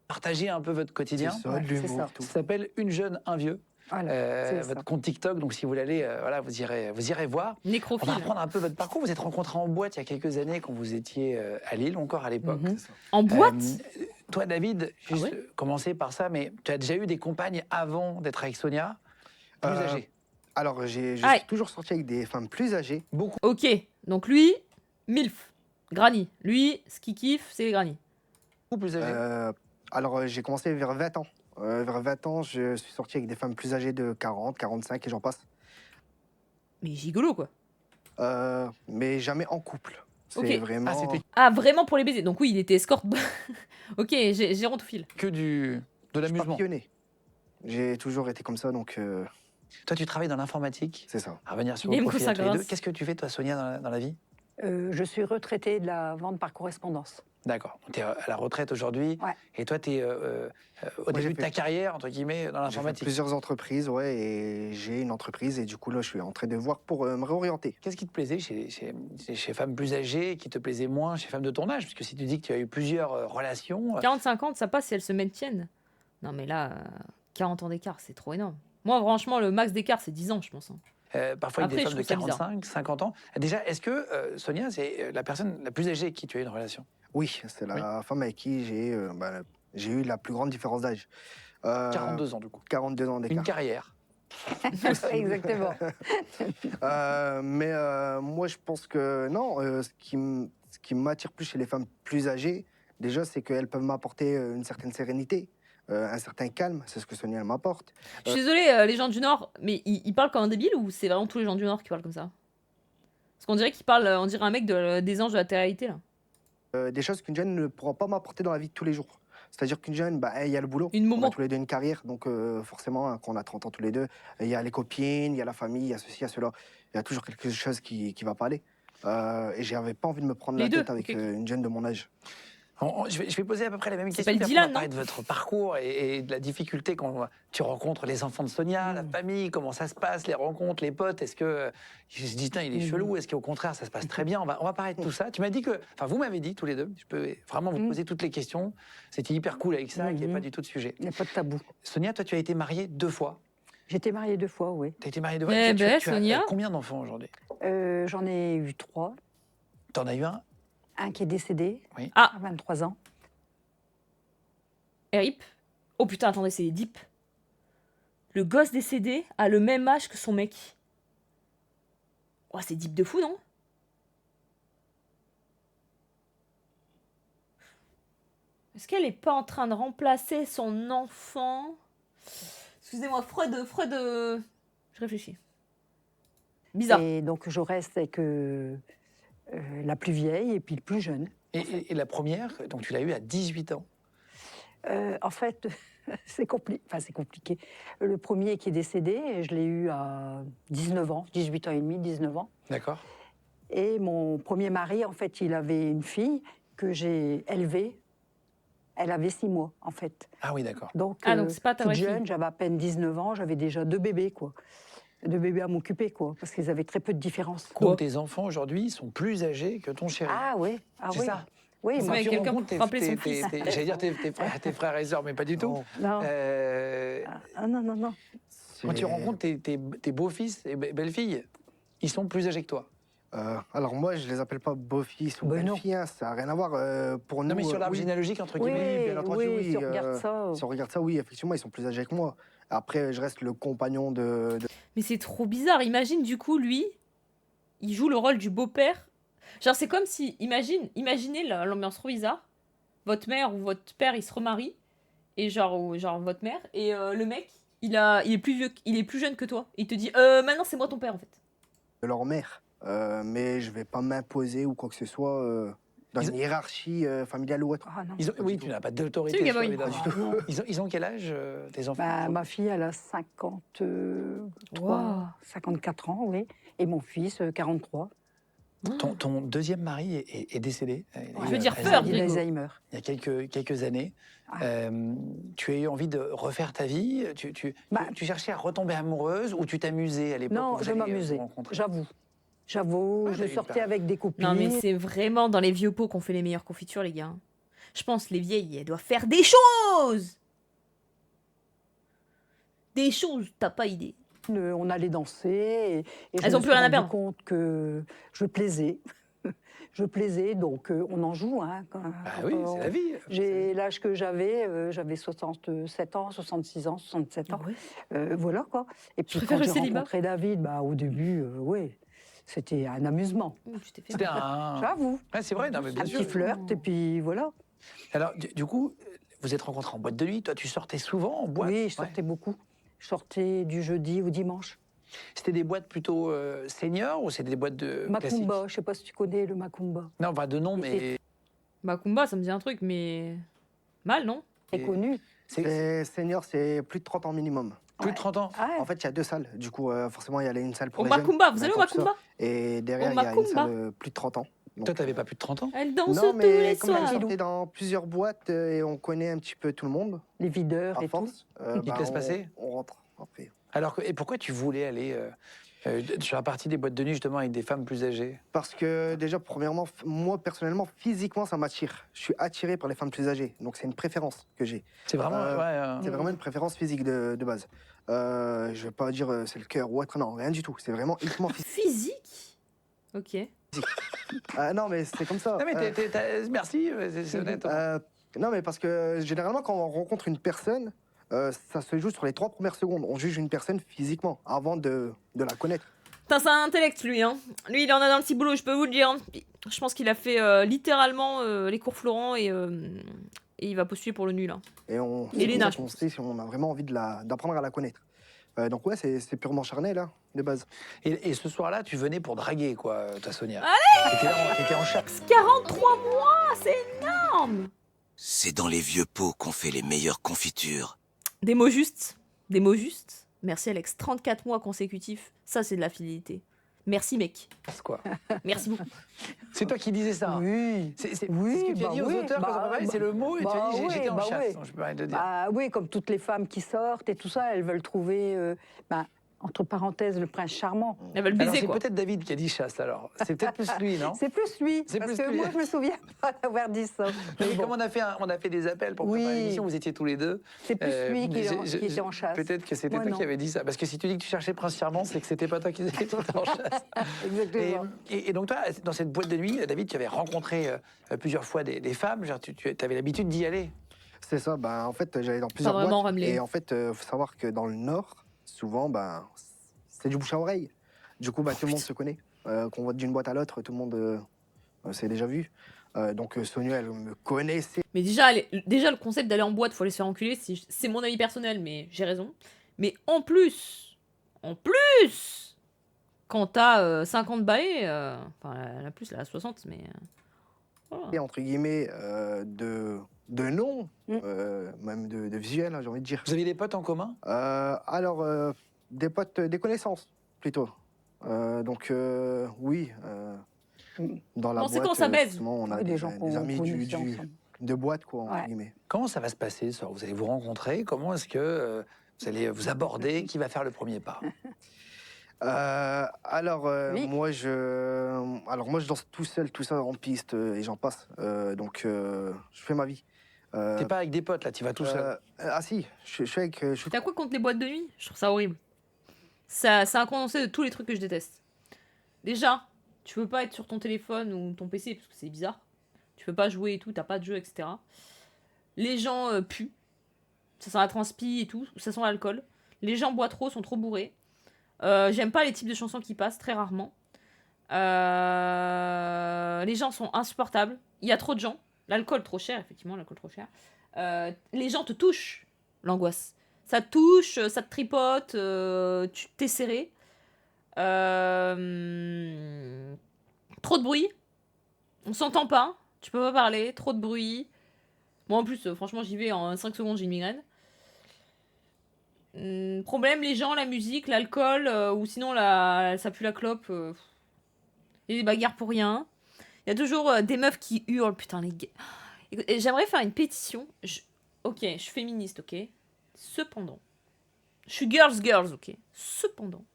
Partager un peu votre quotidien. c'est ça, Ouais, de c'est l'humour, ça. tout. Ça s'appelle Une jeune, un vieux. Voilà, c'est ça. Votre compte TikTok. Donc si vous voulez aller, voilà, vous irez voir. On Nécrophile. va reprendre un peu votre parcours. Vous êtes rencontrés en boîte il y a quelques années quand vous étiez à Lille, encore à l'époque. Mhm. C'est ça. En boîte Toi, David, juste ouais commencer par ça, mais tu as déjà eu des compagnes avant d'être avec Sonia, plus Euh, âgées. Alors, je Aïe. suis toujours sorti avec des femmes plus âgées. Beaucoup. Ok, donc lui, MILF. Granny. Lui, ce qu'il kiffe, c'est les granny. Plus âgées. Alors, j'ai commencé vers 20 ans. Vers 20 ans, je suis sorti avec des femmes plus âgées de 40, 45 et j'en passe. Mais gigolo, quoi. Mais jamais en couple. C'est Ok. vraiment... Ah, c'était Ah, vraiment pour les baiser. Donc oui, il était escorte. Ok, j'ai tout fil. que de Je suis l'amusement. papillonné. J'ai toujours été comme ça, donc Toi, tu travailles dans l'informatique. c'est ça. À revenir sur Il vos aime profils que à ça tous les deux. grince. Qu'est-ce que tu fais, toi, Sonia, dans la vie? Je suis retraitée de la vente par correspondance. D'accord. Tu es à la retraite aujourd'hui. Ouais. Et toi, tu es au j'ai début de ta fait- carrière, entre guillemets, dans J'ai fait l'informatique. plusieurs entreprises, ouais, et j'ai une entreprise et du coup là, je suis en train de voir pour me réorienter. Qu'est-ce qui te plaisait chez femmes plus âgées, qui te plaisait moins chez femmes de ton âge? Puisque si tu dis que tu as eu plusieurs relations, 40-50, ça passe si elles se maintiennent. Non, mais là, 40 ans d'écart, c'est trop énorme. Moi, franchement, le max d'écart, c'est 10 ans, je pense. Hein. parfois avec Après, des je femmes de trouve ça bizarre. 45, 50 ans. Déjà, est-ce que Sonia, c'est la personne la plus âgée avec qui tu as eu une relation? Oui, c'est la femme avec qui j'ai eu la plus grande différence d'âge. 42 ans, du coup. 42 ans Une d'écart. carrière. Exactement. Moi, je pense que non. Ce qui m'attire plus chez les femmes plus âgées, déjà, c'est qu'elles peuvent m'apporter une certaine sérénité, un certain calme. C'est ce que Sonia elle m'apporte. Je suis désolée, les gens du Nord, mais ils parlent comme un débile ou c'est vraiment tous les gens du Nord qui parlent comme ça? Parce qu'on dirait qu'ils parlent, on dirait un mec des anges de la télé-réalité, là. Des choses qu'une jeune ne pourra pas m'apporter dans la vie de tous les jours. C'est-à-dire qu'une jeune, il y a le boulot. Une On moment. a tous les deux une carrière, donc forcément, hein, quand on a 30 ans tous les deux, il y a les copines, il y a la famille, il y a ceci, il y a cela. Il y a toujours quelque chose qui va pas aller. Et j'avais pas envie de me prendre Les la deux, tête avec ok, ok. Une jeune de mon âge. Je vais poser à peu près la même C'est question. pas puis Dylan, après, on va parler non de votre parcours et de la difficulté quand tu rencontres les enfants de Sonia, la famille, comment ça se passe, les rencontres, les potes. Est-ce que je se dis, tiens, il est chelou? Est-ce qu'au contraire, ça se passe très bien? On va parler de tout ça. Tu m'as dit que, enfin, vous m'avez dit tous les deux, je peux vraiment vous poser toutes les questions. C'était hyper cool avec ça, qu'il n'y ait pas du tout de sujet. Il n'y a pas de tabou. Sonia, toi, tu as été mariée 2 fois. J'étais mariée 2 fois, oui. Tu as été mariée 2 fois. Eh Tu ben, as Sonia. combien d'enfants aujourd'hui? J'en ai eu 3. T'en as eu un Un qui est décédé Oui. Ah. à 23 ans. Rip. Oh putain, attendez, c'est deep. Le gosse décédé a le même âge que son mec. Oh, c'est deep de fou, non? Est-ce qu'elle est pas en train de remplacer son enfant? Excusez-moi, Freud... Je réfléchis. Bizarre. Et donc Jaurès, c'est que la plus vieille et puis le plus jeune. Et la première, donc tu l'as eue à 18 ans. En fait, c'est compliqué. Le premier qui est décédé, je l'ai eu à 19 ans, 18 ans et demi, 19 ans. D'accord. Et mon premier mari, en fait, il avait une fille que j'ai élevée. Elle avait 6 mois, en fait. Ah oui, d'accord. Donc, Donc c'est pas ta toute vraie fille. jeune, j'avais à peine 19 ans, j'avais déjà 2 bébés, quoi. 2 bébés à m'occuper, quoi, parce qu'ils avaient très peu de différence. Donc tes enfants aujourd'hui sont plus âgés que ton chéri. Ah oui, c'est oui. ça. Oui, C'est moi, vrai, tu quelqu'un rencontres pour rappeler son fils. J'allais dire tes frères et sœurs, mais pas du tout. Non. non. Quand tu C'est- rencontres tes beaux-fils et belles-filles, ils sont plus âgés que toi. Alors moi, je les appelle pas beaux-fils ou Ben non. belles-filles, hein, ça n'a rien à voir. Pour nous, Non, mais sur l'arbre oui. généalogique, entre Oui, guillemets. bien entendu, oui, si on regarde ça. Si on regarde ça, oui, effectivement, ils sont plus âgés que moi. Après, je reste le compagnon de... Mais c'est trop bizarre. Imagine, du coup, lui, il joue le rôle du beau-père. Genre, c'est comme si... Imaginez l'ambiance trop bizarre. Votre mère ou votre père, il se remarie. Et genre votre mère. Et le mec, il est plus vieux, il est plus jeune que toi. Il te dit, maintenant, c'est moi ton père, en fait. leur mère. Mais je vais pas m'imposer ou quoi que ce soit dans une hiérarchie familiale ou autre. Ah non. Oui, tu n'as pas d'autorité C'est le sur gamin, les il enfants. Ils ont quel âge, tes enfants? Bah, ma fille, elle a 54 ans, oui. Et mon fils, 43. Ton deuxième mari est décédé. Je veux dire, il peur, y Il a Grégo. Alzheimer. a quelques années. Ah. Tu as eu envie de refaire ta vie? Bah, Tu cherchais à retomber amoureuse ou tu t'amusais à l'époque? où Non, vous je alliez m'amusais, vous rencontrer j'avoue. Ouais, Je mais sortais bah- avec des copines. Non, mais c'est vraiment dans les vieux pots qu'on fait les meilleures confitures, les gars. Je pense les vieilles, elles doivent faire des choses. Des choses, t'as pas idée. On allait danser et je Elles me ont plus suis rien à rendu perdre. compte que je plaisais. Je plaisais, donc on en joue. Hein, Bah oui, c'est la vie. J'ai l'âge que j'avais 67 ans, 66 ans, 67 ans. Voilà quoi. Et puis préfère quand le j'ai célibat. rencontré David, bah, au début, oui, c'était un amusement. Ouh, tu t'es fait C'était mal. un... J'avoue. Ouais, c'est vrai, non, mais bien Un sûr. petit flirt, et puis voilà. Alors, du coup, vous êtes rencontrés en boîte de nuit. Toi, tu sortais souvent en boîte? Oui, je Ouais. sortais beaucoup. Je sortais du jeudi au dimanche. C'était des boîtes plutôt seniors ou c'était des boîtes de classiques? Macumba, je sais pas si tu connais le Macumba. Non, pas de nom, mais Macumba, ça me dit un truc, mais. Mal, non? C'est Et- connu. c'est Senior, c'est plus de 30 ans minimum. plus de 30 ans. Ah ouais. En fait, il y a 2 salles. Du coup, forcément, il y a une salle pour Au les jeunes. Macumba, vous allez au 20 ans, tout ça. Macumba? Et derrière, Au il y a une Macumba. salle plus de 30 ans. Donc, Toi, t'avais pas plus de 30 ans? Elle danse non, tous mais les comme elle soirs. sortait dans plusieurs boîtes et on connaît un petit peu tout le monde, Les videurs à et tout. force, Il te laisse passer? on rentre après. Alors, et pourquoi tu voulais aller sur la partie des boîtes de nuit, justement, avec des femmes plus âgées? Parce que déjà, premièrement, moi, personnellement, physiquement, ça m'attire. Je suis attiré par les femmes plus âgées. Donc, c'est une préférence que j'ai. C'est vraiment... C'est vraiment une préférence physique de base. Je vais pas dire c'est le cœur ou autre, non, rien du tout. C'est vraiment uniquement physique. Physique? Ok. Non, mais c'est comme ça. Non, mais merci, c'est honnête. Non, mais parce que généralement, quand on rencontre une personne, ça se joue sur les 3 premières secondes. On juge une personne physiquement avant de la connaître. Putain, c'est un intellect, lui, hein. Lui, il en a dans le petit boulot, je peux vous le dire. hein. Je pense qu'il a fait littéralement les cours Florent et il va postuler pour le nul, là. Et on Et Léna, je on sait si on a vraiment envie d'apprendre à la connaître. Donc ouais, c'est purement charnel, hein, de base. Et ce soir-là, tu venais pour draguer, quoi, ta Sonia. T'étais en chat. 43 mois, c'est énorme. C'est dans les vieux pots qu'on fait les meilleures confitures. Des mots justes. Des mots justes. Merci, Alex. 34 mois consécutifs. Ça, c'est de la fidélité. Merci, mec. quoi. Merci beaucoup. C'est toi qui disais ça. Oui. C'est Oui, ce que tu as bah dit aux oui, auteurs quand bah, on parlait, bah, c'est le mot, et tu as bah dit oui, j'étais en bah chasse. oui. Non, je peux rien te dire. Bah oui, comme toutes les femmes qui sortent et tout ça, elles veulent trouver. entre parenthèses, le prince charmant. Elle va le Alors, baiser, c'est quoi. peut-être David qui a dit chasse, alors. C'est peut-être plus lui, non? C'est plus lui, C'est parce plus que lui. moi, je me souviens pas d'avoir dit ça. Mais Mais bon, comme on a fait des appels pour Oui. préparer l'émission, vous étiez tous les deux. c'est plus lui qui était en chasse. Peut-être que c'était Moi, toi non. qui avais dit ça. Parce que si tu dis que tu cherchais Prince Charmant, c'est que c'était pas toi qui étais en chasse. Exactement. Et donc toi, dans cette boîte de nuit, David, tu avais rencontré plusieurs fois des femmes. Genre, tu avais l'habitude d'y aller. C'est ça, ben, en fait, j'allais dans plusieurs vraiment boîtes. ramené. Et en fait, faut savoir que dans le Nord, souvent, ben, c'est du bouche à oreille. Du coup, tout le monde se connaît. Qu'on va d'une boîte à l'autre, tout le monde s'est déjà vu. Donc Sonia, elle me connaissait. Mais déjà, déjà le concept d'aller en boîte, faut aller se faire enculer, c'est mon avis personnel, mais j'ai raison. Mais en plus, quand t'as 50 balais, enfin, elle a plus, elle a 60, mais... voilà. Et entre guillemets, de nom, même de visuel, hein, j'ai envie de dire. Vous aviez des potes en commun? Alors, des potes, des connaissances, plutôt. Donc, oui, dans la Bon, c'est boîte, quand ça baise. justement, on a Oui, des, des gens des qu'on amis connaissait ensemble. de boîte, quoi, entre Ouais. guillemets. Comment ça va se passer, ça? Vous allez vous rencontrer? Comment est-ce que vous allez vous aborder? Qui va faire le premier pas? Alors, Oui. moi, je danse tout seul, tout ça en piste, et j'en passe. Donc, je fais ma vie. T'es pas avec des potes, là, tu vas tout seul. Ah si, je suis avec... je suis T'as quoi contre les boîtes de nuit? Je trouve ça horrible. Ça, c'est un condensé de tous les trucs que je déteste. Déjà, tu peux pas être sur ton téléphone ou ton PC parce que c'est bizarre. Tu peux pas jouer et tout, t'as pas de jeu, etc. Les gens puent. Ça sent la transpi et tout, ça sent l'alcool. Les gens boivent trop, sont trop bourrés. J'aime pas les types de chansons qui passent, très rarement. Les gens sont insupportables. Il y a trop de gens. L'alcool trop cher, effectivement, l'alcool trop cher. Les gens te touchent, l'angoisse. Ça te touche, ça te tripote, tu t'es serré. Trop de bruit. On s'entend pas. Tu peux pas parler. Trop de bruit. Moi, en plus, franchement, j'y vais en 5 secondes, j'ai une migraine. Problème, les gens, la musique, l'alcool, ou sinon ça pue la clope. Il y a des bagarres pour rien. Il y a toujours des meufs qui hurlent. Putain, les gars. Et j'aimerais faire une pétition. Ok, je suis féministe, ok. Cependant, je suis girls, ok. Cependant,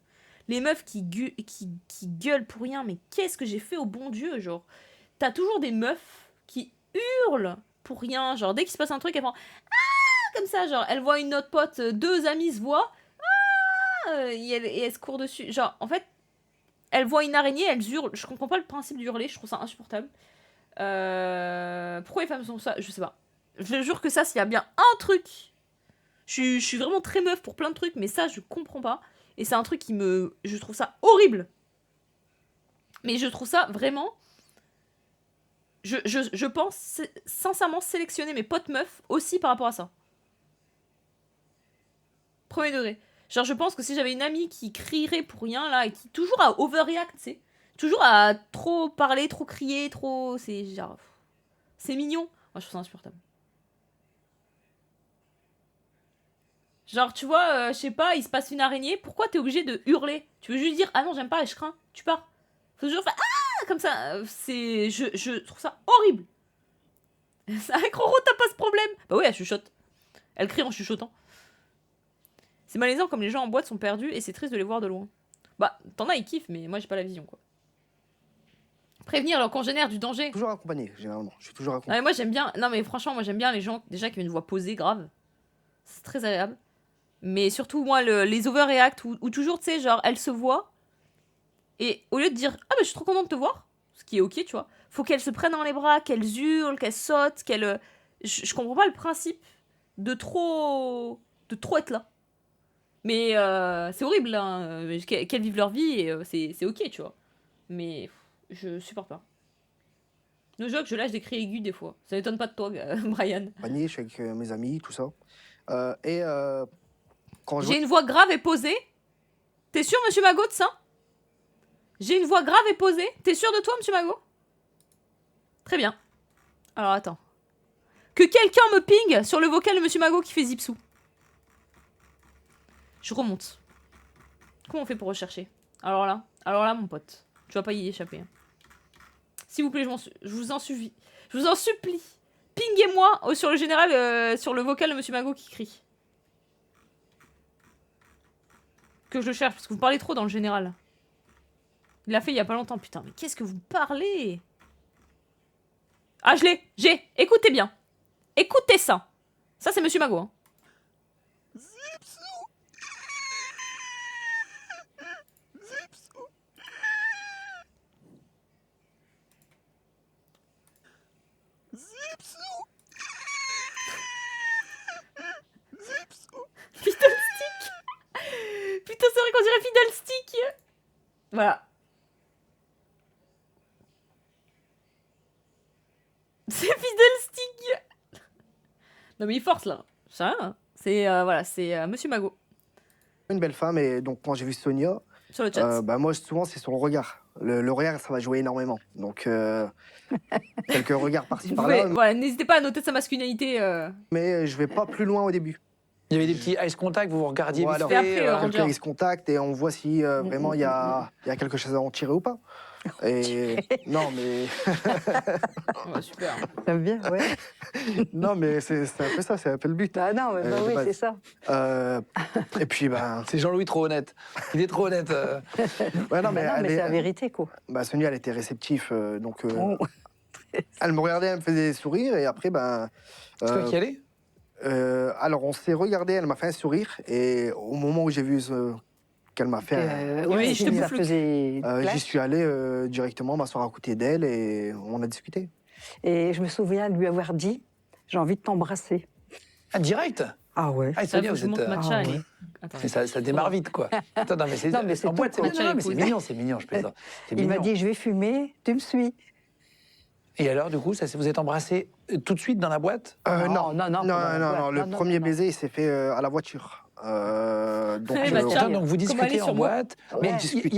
les meufs qui gueulent pour rien, mais qu'est-ce que j'ai fait au bon Dieu, genre. T'as toujours des meufs qui hurlent pour rien, genre dès qu'il se passe un truc, elles font ah comme ça, genre elles voient une autre pote, deux amies se voient, et elles se courent dessus. Genre, en fait, elles voient une araignée, elles hurlent. Je comprends pas le principe d'hurler, je trouve ça insupportable. Pourquoi les femmes sont ça? Je sais pas. Je jure que ça, s'il y a bien un truc. Je suis vraiment très meuf pour plein de trucs, mais ça, je comprends pas. Et c'est un truc qui me... Je trouve ça horrible. Mais je trouve ça vraiment... Je pense sincèrement sélectionner mes potes meufs aussi par rapport à ça. Premier degré. Genre, je pense que si j'avais une amie qui crierait pour rien, là, et qui toujours à overreact, tu sais, toujours à trop parler, trop crier, trop... C'est genre... C'est mignon. Moi, je trouve ça insupportable. Genre, tu vois, je sais pas, il se passe une araignée, pourquoi t'es obligé de hurler? Tu veux juste dire, ah non, j'aime pas et je crains, tu pars. Faut toujours faire, ah, comme ça, c'est... Je trouve ça horrible. Avec Roro, t'as pas ce problème. Bah oui, elle chuchote. Elle crie en chuchotant. C'est malaisant comme les gens en boîte sont perdus et c'est triste de les voir de loin. Bah, t'en as, ils kiffent, mais moi j'ai pas la vision, quoi. Prévenir leurs congénères du danger. toujours accompagné, généralement. Je suis toujours Non, accompagné. mais moi j'aime bien. Non, mais franchement, moi j'aime bien les gens déjà qui ont une voix posée, grave. C'est très agréable. Mais surtout, moi, les overreact où toujours, tu sais, genre, elles se voient. Et au lieu de dire, ah, bah, je suis trop contente de te voir, ce qui est ok, tu vois, faut qu'elles se prennent dans les bras, qu'elles hurlent, qu'elles sautent, qu'elles. Je comprends pas le principe de trop être là. Mais c'est horrible, hein. Qu'elles vivent leur vie et c'est ok, tu vois. Mais je supporte pas. No joke, je lâche des cris aigus des fois. Ça m'étonne pas de toi, Brian. Accompagné, je suis avec mes amis, tout ça. Quand je J'ai une voix grave et posée. T'es sûr, monsieur Magot, de ça? J'ai une voix grave et posée. T'es sûr de toi, monsieur Magot? Très bien. Alors, attends. Que quelqu'un me ping sur le vocal de monsieur Magot qui fait zipsou. Je remonte. Comment on fait pour rechercher? Alors là, mon pote. Tu vas pas y échapper. Hein. S'il vous plaît, je vous en supplie. Je vous en supplie. Pinguez-moi sur le général, sur le vocal de monsieur Magot qui crie. que je le cherche, parce que vous parlez trop dans le général. Il l'a fait il y a pas longtemps, putain, mais qu'est-ce que vous parlez? Ah, j'ai. Écoutez bien. Écoutez ça. Ça, c'est Monsieur Mago. Hein. Fiddlestick. Putain, c'est vrai qu'on dirait Fiddlestick. Voilà. C'est Fiddlestick. Non mais il force là. Ça, hein. C'est voilà, c'est Monsieur Mago Une belle femme, et donc quand j'ai vu Sonia, sur le chat. bah, moi souvent c'est sur le regard. Le regard, ça va jouer énormément. Donc quelques regards par-ci Vous par-là, pouvez- voilà, n'hésitez pas à noter sa masculinité. mais je vais pas plus loin au début. Il y avait des petits ice contact, vous vous regardiez Voilà. vite fait, Et après, Ranger. Quelqu'un, ils se contactent et on voit si vraiment il y a quelque chose à en tirer ou pas. Et non, mais Ouais, super. T'aimes bien, ouais. non, mais c'est un peu ça, c'est un peu le but. Ah non, mais bah de oui, base. c'est ça. Et puis ben, C'est Jean-Louis trop honnête. Il est trop honnête. ouais, non, mais, Bah non, mais c'est la vérité, quoi. bah, Sonia, elle était réceptive, donc Oh. elle me regardait, elle me faisait sourire, et après ben. C'est toi qui allais Alors on s'est regardé, elle m'a fait un sourire, et au moment où j'ai vu qu'elle m'a fait, Oui, je te ça bouffe le cul. faisait j'y clash. suis allé directement m'asseoir à côté d'elle et on a discuté. Et je me souviens de lui avoir dit, j'ai envie de t'embrasser. Ah, direct. Ah ouais. Ah, Ça, bien, faut que je vous montre êtes. Matcha, ah elle ouais. est- Attends. Ça démarre vite, quoi. Attends, non, mais c'est Non, mais c'est en boîte, tout, c'est quoi. non, mais c'est mignon, je plaisante. C'est Il m'a mignon. dit, je vais fumer, tu me suis. Et alors, du coup, ça, vous êtes embrassés tout de suite dans la boîte Non, non, non, pas dans la boîte. Le Non, non, premier non. baiser, il s'est fait à la voiture. Donc, Eh bah, tiens. Donc vous Comment aller discutez sur en moi boîte, Ouais. mais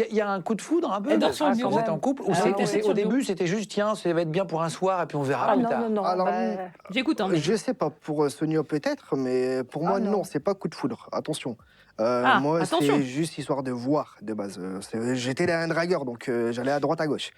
il y a un coup de foudre un peu Elle dort sur le quand bureau. vous êtes en couple, ou Ah, c'est ouais. au Sur le début c'était juste tiens, ça va être bien pour un soir et puis on verra Ah plus non, tard. non, non. Alors, bah, J'écoute, hein. mais- je sais pas, pour Sonia peut-être, mais pour moi, Ah, non. non, c'est pas coup de foudre. Attention. Ah, Moi, attention. c'est juste histoire de voir de base. J'étais un dragueur, donc j'allais à droite à gauche.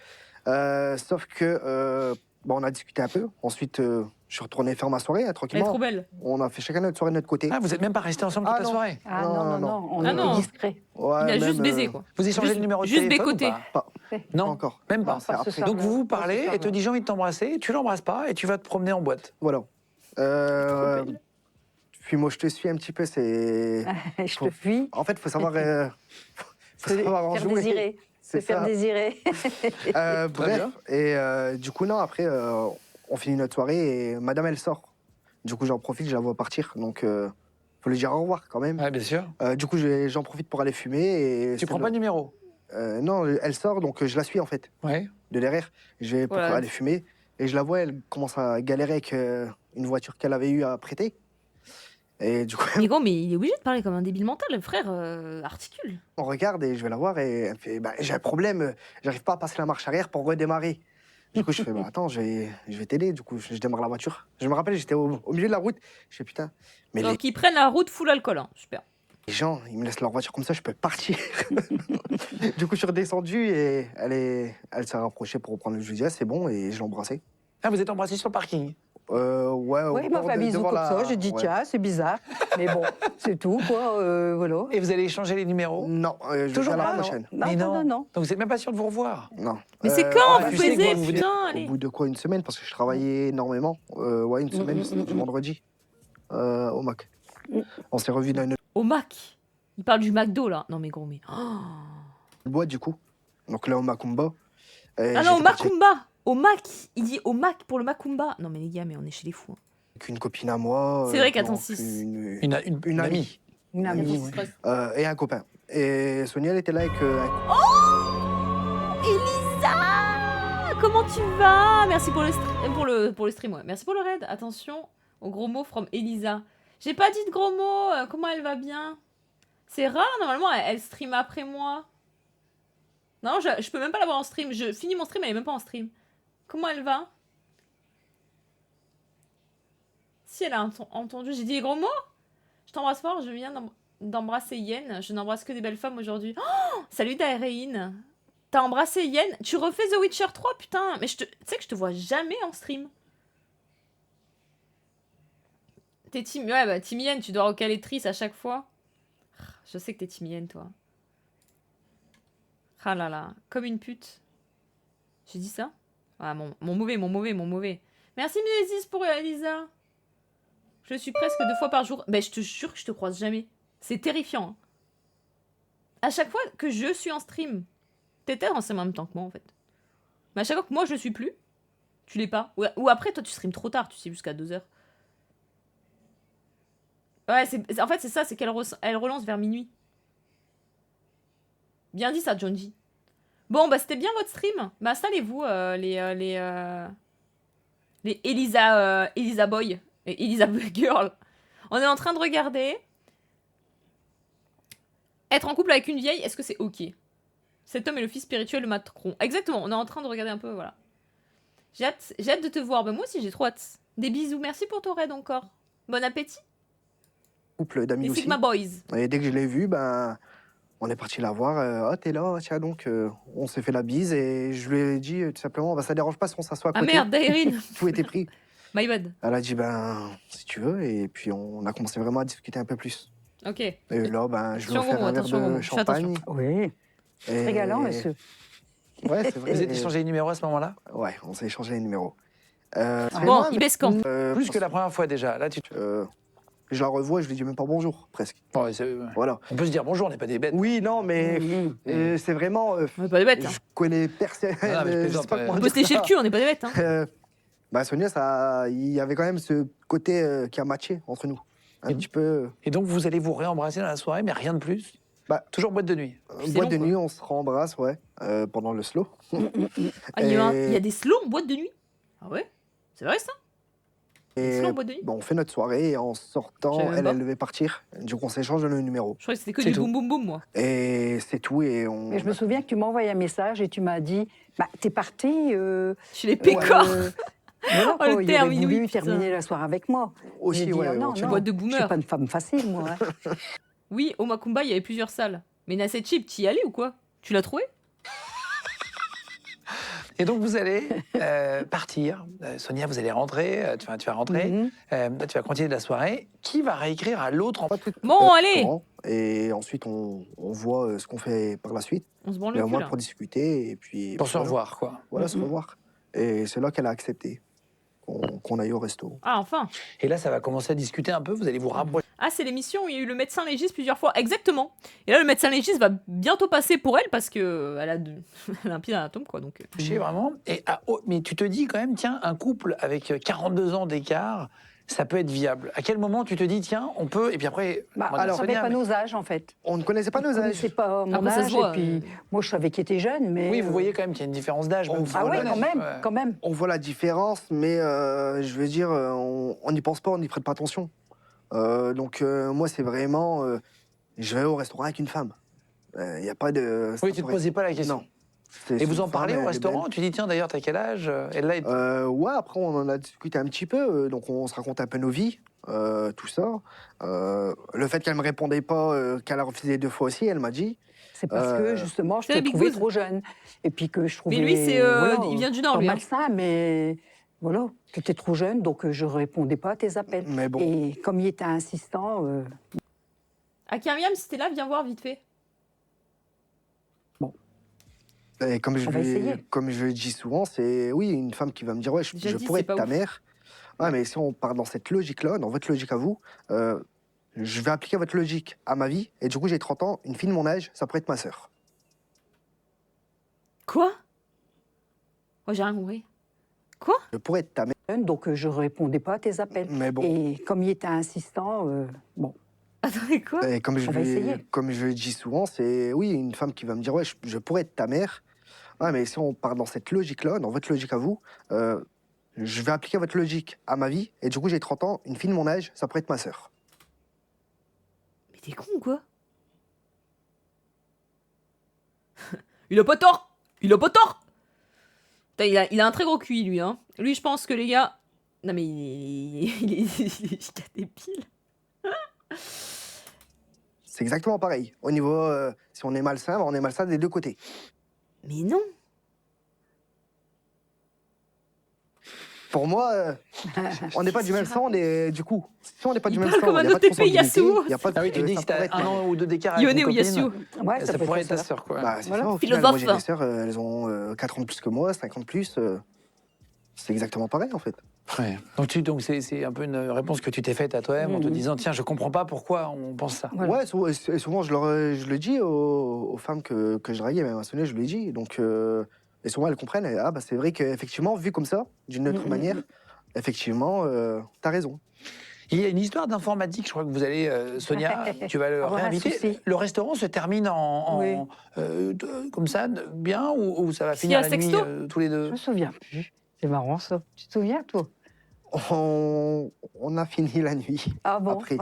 Sauf que bon, on a discuté un peu. Ensuite, je suis retourné faire ma soirée Elle est tranquillement. trop belle. On a fait chacun notre soirée de notre côté. Ah, vous êtes même pas restés ensemble toute Ah, la non. soirée. Ah Non, non, non, non, non. non, on Ah était non. discrets. Ouais, Il a même, juste baisé, quoi. Vous échangez Juste- le numéro de juste téléphone ou bécoté. pas Pas Non, encore. même pas. Non, pas ce après. soir. Donc vous vous Pas ce parlez soir, et te non. dis j'ai envie de t'embrasser, tu l'embrasses pas et tu vas te promener en boîte. Voilà. Trop belle. Puis moi, je te suis un petit peu. C'est. Je te fuis, En fait, faut savoir. faut te savoir en faire jouer. désirer. C'est Se faire ça. désirer. Bref. Et du coup, non, après, on finit notre soirée et madame, elle sort. Du coup, j'en profite, je la vois partir. Donc, faut lui dire au revoir quand même. Ouais, bien sûr. Du coup, j'en profite pour aller fumer. Et Tu prends pas de numéro. Non, elle sort, donc je la suis en fait, Ouais. de derrière. Je vais pour Voilà. aller fumer. Et je la vois, elle commence à galérer avec une voiture qu'elle avait eu à prêter. Et du coup, Mais gros, mais il est obligé de parler comme un débile mental, le frère. Articule. on regarde et je vais la voir et elle fait bah, j'ai un problème, j'arrive pas à passer la marche arrière pour redémarrer. Du coup, je fais bah, attends, je vais t'aider. Du coup, je démarre la voiture. Je me rappelle, j'étais au milieu de la route. Je fais putain, mais Donc ils prennent la route full alcool. Hein. Super. les gens, ils me laissent leur voiture comme ça, je peux partir. Du coup, je suis redescendu et elle s'est rapprochée pour reprendre le jeu. C'est bon et je l'ai embrassée. Ah, vous êtes embrassés sur le parking. Ouais, Oui, il m'a fait un bisou comme ça. J'ai dit, tiens, c'est bizarre. Mais bon, c'est tout, quoi. Voilà. Et vous allez échanger les numéros Non, je Toujours vais à pas, la non. prochaine. Non, Mais non, non, non. Donc vous êtes même pas sûr de vous revoir. Non. Mais c'est quand ah, vous tu sais baisez, quoi, vous putain, Au allez. bout de quoi, une semaine, parce que je travaillais énormément. Ouais, une semaine, c'était vendredi, au Mac. On s'est revus dans une Au Mac. Il parle du McDo, là. Non, mais gros, mais. Oh. boîte, du coup. Donc là, au Macumba. Ah non, au Macumba. Au Mac. Il dit au Mac pour le Macumba. Non, mais les gars, mais on est chez les fous. Hein. Avec une copine à moi. C'est vrai qu'attends, donc six. Une amie. Une amie, ouais. Et un copain. Et Sonia, elle était là avec Elisa, comment tu vas? Merci pour le stream, ouais. Merci pour le raid. Attention au gros mot from Elisa. J'ai pas dit de gros mots. Comment elle va bien? C'est rare, normalement, elle stream après moi. Non, je peux même pas la voir en stream. Je finis mon stream, elle est même pas en stream. Comment elle va? Si elle a entendu, j'ai dit les gros mots. Je t'embrasse fort, je viens d'embrasser Yen. Je n'embrasse que des belles femmes aujourd'hui. Oh, salut Daerein. T'as embrassé Yen. Tu refais The Witcher 3, putain. Mais tu sais que je te vois jamais en stream. T'es team... Ouais, bah team Yen, tu dois recaler Triss à chaque fois. Je sais que t'es team Yen, toi. Ah là là, comme une pute. J'ai dit ça? Ah, mon mauvais. Merci Milésis pour Elisa. Je suis presque 2 fois par jour. Ben, je te jure que je te croise jamais. C'est terrifiant. Hein. À chaque fois que je suis en stream, t'étais en même temps que moi en fait. Mais à chaque fois que moi je suis plus, tu l'es pas. Ou après, toi tu stream trop tard, tu sais, jusqu'à 2h. Ouais, en fait c'est ça, c'est qu'elle elle relance vers minuit. Bien dit ça, Jonji. Bon, bah c'était bien votre stream. Bah installez-vous les Elisa Boy et Elisa Girl. On est en train de regarder. Être en couple avec une vieille, est-ce que c'est ok? Cet homme est le fils spirituel de Macron. Exactement, on est en train de regarder un peu, voilà. J'ai hâte de te voir. Bah moi aussi, j'ai trop hâte. Des bisous, merci pour ton raid encore. Bon appétit. Couple d'amis Les aussi. Sigma Boys. Et dès que je l'ai vu, ben, on est parti la voir. Ah, t'es là, tiens donc. On s'est fait la bise et je lui ai dit tout simplement, bah, ça dérange pas si on s'assoit à Ah côté. merde, Dairine. Tout était pris. My bad. Elle a dit, ben, si tu veux. Et puis on a commencé vraiment à discuter un peu plus. Ok. Et là, ben, je lui ai Attention, offert Gogo, un verre attention, de Gogo. Fais attention. champagne. Oui, Et... très galant, monsieur. Ouais, c'est vrai. Vous avez échangé les numéros à ce moment-là? Ouais, on s'est échangé les numéros. Bon, il baisse quand? Plus que la première fois déjà. Là, je la revois et je lui dis même pas bonjour, presque. Bon, Voilà. on peut se dire bonjour, on n'est pas des bêtes. Oui, non, mais c'est vraiment. On est pas des bêtes. Hein. Je connais personne. Ah, mais je je plaisante, sais pas ouais. comment On peut dire se lécher ça. le cul, on n'est pas des bêtes. Hein. Bah Sonia, il y avait quand même ce côté qui a matché entre nous. Un petit peu. Et donc, vous allez vous réembrasser dans la soirée, mais rien de plus? Bah, toujours boîte de nuit. C'est boîte long, de quoi. nuit, on se rembrasse, ouais, pendant le slow. Ah, il y a Et- des slows en boîte de nuit? Ah ouais? C'est vrai ça? Et slow en boîte de nuit? bon, on fait notre soirée et en Je sortant, savais même pas. elle devait partir. Du coup, on s'échange le numéro. Je croyais que c'était que C'est du tout. boum boum boum, moi. Et c'est tout. Et on. Mais je me souviens que tu m'as envoyé un message et tu m'as dit, bah, t'es parti. Chez les pécores. Voilà, Oh, le quoi, il terme aurait inouï, voulu putain. terminer la soirée avec moi. Aussi, J'ai dit, ouais, ah non, éventuellement. Boîte de Je suis boomer. pas une femme facile, moi. Hein. Oui, au Macumba, il y avait plusieurs salles. Mais Nasset Chip, t'y allais ou quoi? Tu l'as trouvé? Et donc, vous allez partir. Sonia, vous allez rentrer. Tu vas rentrer. Mhm. Là, tu vas continuer de la soirée. Qui va réécrire à l'autre en Pas tout- Bon, allez. restaurant. Et ensuite, on voit ce qu'on fait par la suite. On se branle Mais le au cul, moins là. pour discuter et puis. Pour se voilà. revoir, quoi. Voilà, se Mhm. revoir. Et c'est là qu'elle a accepté qu'on aille au resto. Ah, enfin. Et là, ça va commencer à discuter un peu. Vous allez vous rapprocher. Ah, c'est l'émission où il y a eu le médecin légiste plusieurs fois. Exactement. Et là, le médecin légiste va bientôt passer pour elle parce que elle a, elle a un pied dans l'atome, quoi. Donc. Vraiment. Et, mais tu te dis quand même, tiens, un couple avec 42 ans d'écart, ça peut être viable. À quel moment tu te dis, tiens, on peut. Et puis après. Bah, on va dire on savait Sonia, pas mais- nos âges, en fait. On ne connaissait pas nos On âges. connaissait pas mon Après, ça se âge. voit, Et puis, moi, je savais qu'il était jeune, mais... Oui, vous voyez quand même qu'il y a une différence d'âge. même si Ah on ouais, le quand connaît. même, Ouais. quand même. On voit la différence, mais je veux dire, on n'y pense pas, on n'y prête pas attention. Donc moi, c'est vraiment, je vais au restaurant avec une femme. Il n'y a pas de... Oui, ça tu ne te pourrait- posais pas la question. Non. C'est Et vous une en parlez femme, au elle est belle. restaurant? Tu dis, tiens, d'ailleurs, t'as quel âge? Et là, Ouais, après, on en a discuté un petit peu, donc on se raconte un peu nos vies, tout ça. Le fait qu'elle me répondait pas, qu'elle a refusé 2 fois aussi, elle m'a dit. C'est parce que, justement, je c'est la te Big trouvais Booze. trop jeune. Et puis que je trouvais... Mais lui, c'est, voilà, il vient du Nord, pas lui. Hein. malsain, mais... Voilà, tu étais trop jeune, donc je répondais pas à tes appels. Mais bon, Et comme il était insistant... Akariam, si t'es là, viens voir vite fait. et comme On va essayer. comme je le dis souvent, c'est oui, une femme qui va me dire, ouais, Déjà je dit, pourrais c'est être pas ta ouf. mère. Ouais, mais si on part dans cette logique-là, dans votre logique à vous, je vais appliquer votre logique à ma vie, et du coup, j'ai 30 ans, une fille de mon âge, ça pourrait être ma sœur. Quoi? Oh, j'ai rien compris. Quoi? Je pourrais être ta mère, jeune, donc je répondais pas à tes appels. mais bon. Et comme il était insistant, bon, Attendez, quoi? Et comme On va essayer. comme je le dis souvent, c'est oui, une femme qui va me dire, ouais, je pourrais être ta mère. Ouais, mais si on part dans cette logique-là, dans votre logique à vous, je vais appliquer votre logique à ma vie, et du coup, j'ai 30 ans, une fille de mon âge, ça pourrait être ma sœur. Mais t'es con ou quoi? Il a pas tort! Il a pas tort! Putain, il a un très gros QI, lui, hein. Lui, je pense que les gars... Non, mais il est a des piles. C'est exactement pareil. Au niveau, si on est malsain, on est malsain des 2 côtés. Mais non! Pour moi, on n'est pas du même sang, du coup. Si on n'est pas du Il même parle sang, comme il un n'y a pas de OTP Yasuo. consanguinité, il n'y a pas de... Ah oui, tu dis ça si t'as pourrait être- un an ou deux d'écart avec Yone une ou copine, Yasuo. Ouais, ça pourrait être ta ça. sœur, quoi. Bah, c'est Voilà. ça, au final, Philosophe. moi j'ai des sœurs, elles ont 4 ans de plus que moi, 5 ans de plus. C'est exactement pareil, en fait. Ouais. Donc c'est un peu une réponse que tu t'es faite à toi-même en te disant tiens, je comprends pas pourquoi on pense ça. Voilà. Ouais, et souvent je le dis aux femmes que je draguais, même à Sonia, je le dis. Donc, et souvent elles comprennent. Et, ah, bah, c'est vrai qu'effectivement, vu comme ça, d'une autre manière, effectivement, t'as raison. Il y a une histoire d'informatique, je crois que vous allez, Sonia, tu vas le Avoir un réinviter. souci. Le restaurant se termine Oui. comme ça, bien, ou ça va S'il finir y a la nuit sexto tous les deux? Je me souviens plus. C'est marrant ça. Tu te souviens, toi? On a fini la nuit. Ah bon? Après,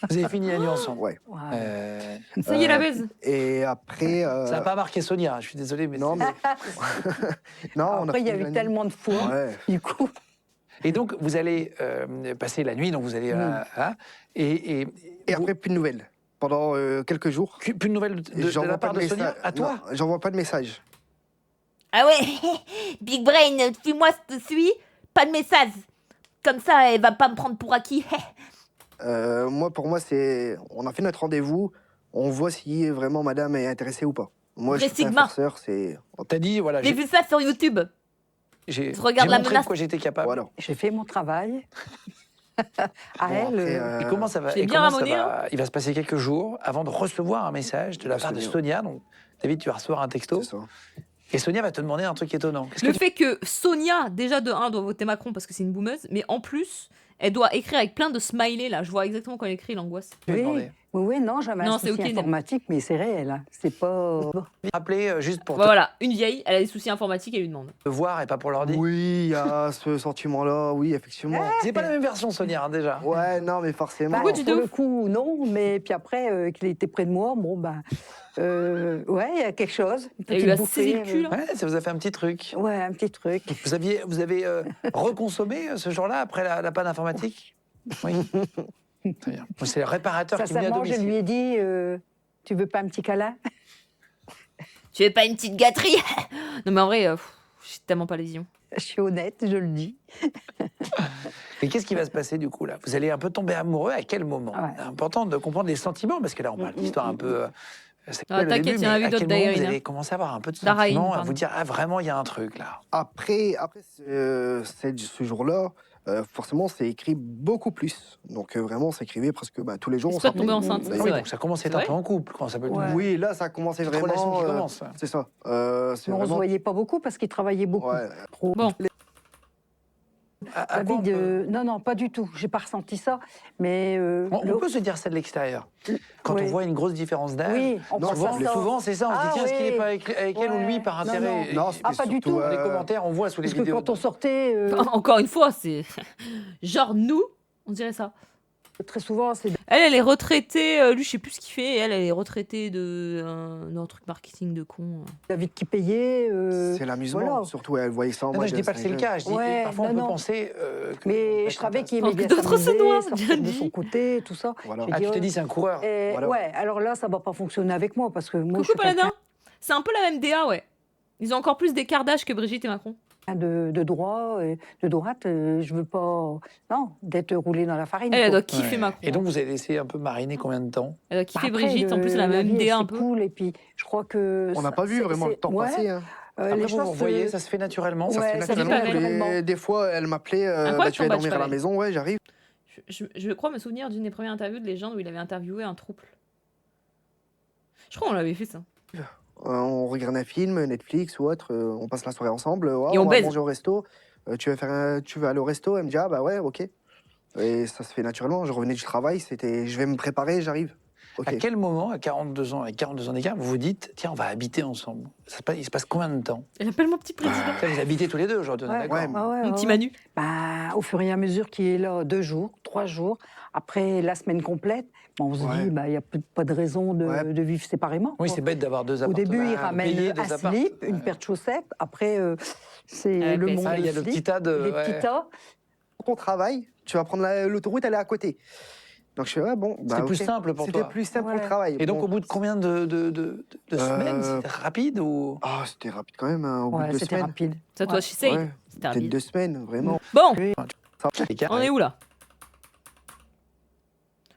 Vous avez fini la nuit ensemble. ouais. Ouais. Ça y est, la baise. Et après... Ça n'a pas marqué Sonia, je suis désolé, mais Non, c'est- mais... non, on a Après, il y a fini eu la nuit. tellement de fois, Ouais. du coup. Et donc, vous allez passer la nuit, donc vous allez... et Et après, plus de nouvelles. Pendant quelques jours. plus de nouvelles de la part de Sonia message. à toi? Non, j'envoie pas de message. Ah ouais, Big Brain, suis-moi, je te suis. Pas de message. Comme ça, elle va pas me prendre pour acquis. Pour moi, c'est... On a fait notre rendez-vous. On voit si vraiment madame est intéressée ou pas. Moi, je Vrai suis pas un Sigma. forceur, c'est... On t'a dit, voilà, J'ai vu ça sur YouTube. j'ai Je regarde la montré menace. de quoi j'étais capable. Voilà. J'ai fait mon travail. À Bon, elle. après, Et comment ça va, J'ai et bien comment ça ramonné, va Il va se passer quelques jours avant de recevoir un message de la part de Sonia. Donc, David, tu vas recevoir un texto. c'est ça. Et Sonia va te demander un truc étonnant. Qu'est-ce Le que fait que Sonia, déjà de 1, doit voter Macron parce que c'est une boumeuse, mais en plus, elle doit écrire avec plein de smileys là. Je vois exactement quand elle écrit l'angoisse. tu veux Oui, demander oui, non, j'avais Non, un c'est souci ok, non. informatique, mais c'est réel. Hein. C'est pas... Rappeler juste pour Voilà, une vieille, elle a des soucis informatiques, elle lui demande. te voir et pas pour leur dire. Oui, il y a ce sentiment-là, oui, effectivement. C'est pas la même version, Sonia, hein, déjà. Ouais, non, mais forcément. Bah, Pourquoi tu pour te le coup, non, mais puis après, qu'il était près de moi, bon, ben... ouais, il y a quelque chose. Une Elle lui petite a bouffée, saisi le cul, là. Ouais, ça vous a fait un petit truc. Ouais, un petit truc. Vous avez reconsommé ce jour-là après la panne informatique? Oui. Très bien. Bon, c'est le réparateur qui est venu à Sincèrement, je domicile. lui ai dit, tu veux pas un petit câlin? Tu veux pas une petite gâterie? Non mais en vrai, j'ai tellement pas les visions. Je suis honnête, je le dis. Et qu'est-ce qui va se passer du coup là? Vous allez un peu tomber amoureux à quel moment? Ouais. C'est important de comprendre les sentiments parce que là on parle d'histoire un peu. C'est Ah, le t'inquiète, début, il y en a mais eu à d'autres quel moment d'ailleurs, vous Ina. allez commencer à avoir un peu de Daraïne, sentiments, à pardon. vous dire ah vraiment il y a un truc là. Après ce jour-là, forcément, c'est écrit beaucoup plus. Donc vraiment, on s'écrivait presque tous les jours. C'est on pas s'appelait. tombé enceinte, Bah, c'est Ah oui, vrai. donc ça commence à être C'est un vrai peu en couple quand ça peut. Ouais. Oui, là, ça a commencé Cette relation vraiment. qui commence. C'est ça. C'est Mais on se vraiment. voyait pas beaucoup parce qu'il travaillait beaucoup. Ouais. Trop. Bon. À quoi on David, peut- non, non, pas du tout. J'ai pas ressenti ça. Mais on peut se dire ça de l'extérieur. Quand Oui. on voit une grosse différence d'âge, oui, on pense souvent, à mais ça. souvent c'est ça, on se dit Ah tiens, est-ce qu'il n'est oui. pas avec elle ou lui par Ouais. intérêt? Non, Et- c'était Ah, pas du surtout, tout. Dans les commentaires, on voit sous les Parce que vidéos. quand on sortait, Encore une fois, c'est genre nous, on dirait ça. très souvent, c'est Elle est retraitée, lui je sais plus ce qu'il fait, elle est retraitée de un truc marketing de con. David qui payait. C'est l'amusement, voilà. surtout. Elle voyait ça en Non, non, mode. je dis pas que c'est le cas. Je dis, Ouais, parfois on non, peut non. penser. que Mais on je savais peut être qu'il Parce aimait que bien d'autres se s'amuser, noient, sortir bien de dit. son côté, tout ça. Voilà. J'ai Ah, dit, tu te dis c'est un coureur. Et Voilà. ouais, alors là, ça va pas fonctionner avec moi parce que moi, je Coucou suis quelqu'un Paladin, c'est un peu la même DA, ouais. Ils ont encore plus d'écart d'âge que Brigitte et Macron. de droit, et de droite. Je veux pas, non, d'être roulé dans la farine. Elle quoi. doit kiffer Ouais. Macron. Et donc vous avez laissé un peu mariner combien de temps? Elle doit kiffer Après, Brigitte, en plus elle a la la même vie, DA un c'est peu. cool, et puis je crois que On n'a ça- pas vu c'est- vraiment le c'est- temps ouais, passer. Hein. Après les vous choses vous voyez, se- ça se fait naturellement. Ouais, Ça se fait ça se fait naturellement. pas naturellement. Et des fois, elle m'appelait, Incroyable, tu vas ton dormir badge, à la pareil. maison, ouais, j'arrive. Je crois me souvenir d'une des premières interviews de Légende où il avait interviewé un trouble. Je crois qu'on l'avait fait ça. On regarde un film, Netflix ou autre, on passe la soirée ensemble, ouais, Et on va baise. manger au resto. Tu veux aller au resto? Elle me dit ah bah ouais, ok. Et ça se fait naturellement. Je revenais du travail, c'était je vais me préparer, j'arrive. Ok. À quel moment, à 42 ans, avec 42 ans d'écart, vous vous dites tiens, on va habiter ensemble? Il se passe combien de temps? Elle appelle mon petit président. Là, vous habitez tous les deux aujourd'hui, on est Ouais. d'accord? Ouais, Ah ouais, Mon ouais, petit ouais. Manu. Bah, au fur et à mesure qu'il est là 2 jours, 3 jours, après la semaine complète, bon, on se Ouais. dit, bah, il n'y a pas de raison Ouais. de vivre séparément. Oui, quoi. c'est bête d'avoir deux Au appartements. début, il payer ramène deux un apparts. slip, une paire de chaussettes. Après, c'est Ouais, le mais monde Ah, il y a le slip, petit tas de. les ouais. petits tas. Ton travail, tu vas prendre l'autoroute, elle est à côté. Donc je fais ouais, bon. C'était plus simple pour C'était toi. plus simple pour Ouais. le travail. Et donc, Bon. au bout de combien de semaines? C'était rapide ou. Ah, c'était rapide quand même, hein, au bout Ouais, de 2 c'était semaines. rapide. Ça, toi, Ouais. je sais. Ouais. C'était peut-être rapide. 2 semaines, vraiment. Bon, Ça, on est où là?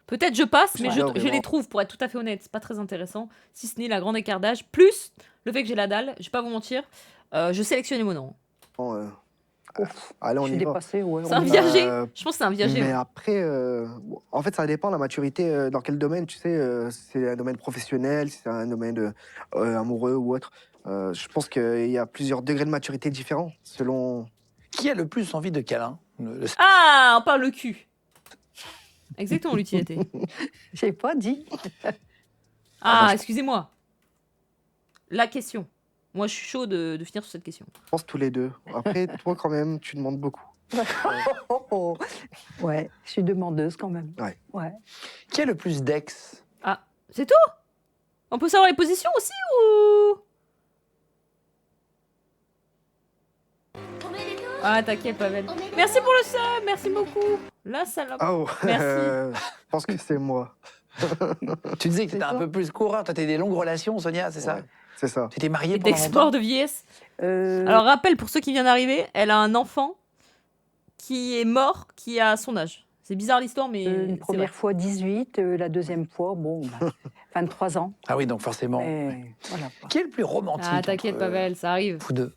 Peut-être je passe, mais Ouais, je vraiment. les trouve, pour être tout à fait honnête, c'est pas très intéressant. Si ce n'est la grande écart d'âge, plus le fait que j'ai la dalle, je vais pas vous mentir, je sélectionne mon nom. allez, Je on suis y va. dépassée, ouais. C'est un on y viager. Euh, Je pense que c'est un viager. Mais ouais. après, en fait, ça dépend de la maturité. Dans quel domaine, tu sais, si c'est un domaine professionnel, si c'est un domaine amoureux ou autre. Je pense qu'il y a plusieurs degrés de maturité différents selon. Qui a le plus envie de câlin Ah, on parle le cul. Exactement l'utilité. J'ai pas dit. Ah, excusez-moi. La question. Moi, je suis chaud de finir sur cette question. Je pense tous les deux. Après, toi, quand même, tu demandes beaucoup. Ouais, je suis demandeuse quand même. Ouais. Qui a le plus d'ex? Ah, c'est tout? On peut savoir les positions aussi ou... Ah, t'inquiète, Pavel. Merci pour le sub, merci beaucoup. Là, ça l'a... Oh, Merci. je pense que c'est moi. Tu disais que tu étais C'est un ça. peu plus coureur. Toi, tu as des longues relations, Sonia, c'est ça? Ouais, c'est ça. Tu étais mariée Et pendant d'export longtemps? de vieillesse. Euh, Alors, rappel pour ceux qui viennent d'arriver, elle a un enfant qui est mort, qui a son âge. C'est bizarre l'histoire, mais une c'est première vrai. fois 18, la deuxième fois, bon, 23 ans. Ah oui, donc forcément. Mais voilà. quoi. Qui est le plus romantique Ah, t'inquiète, entre Pavel, ça arrive. vous deux?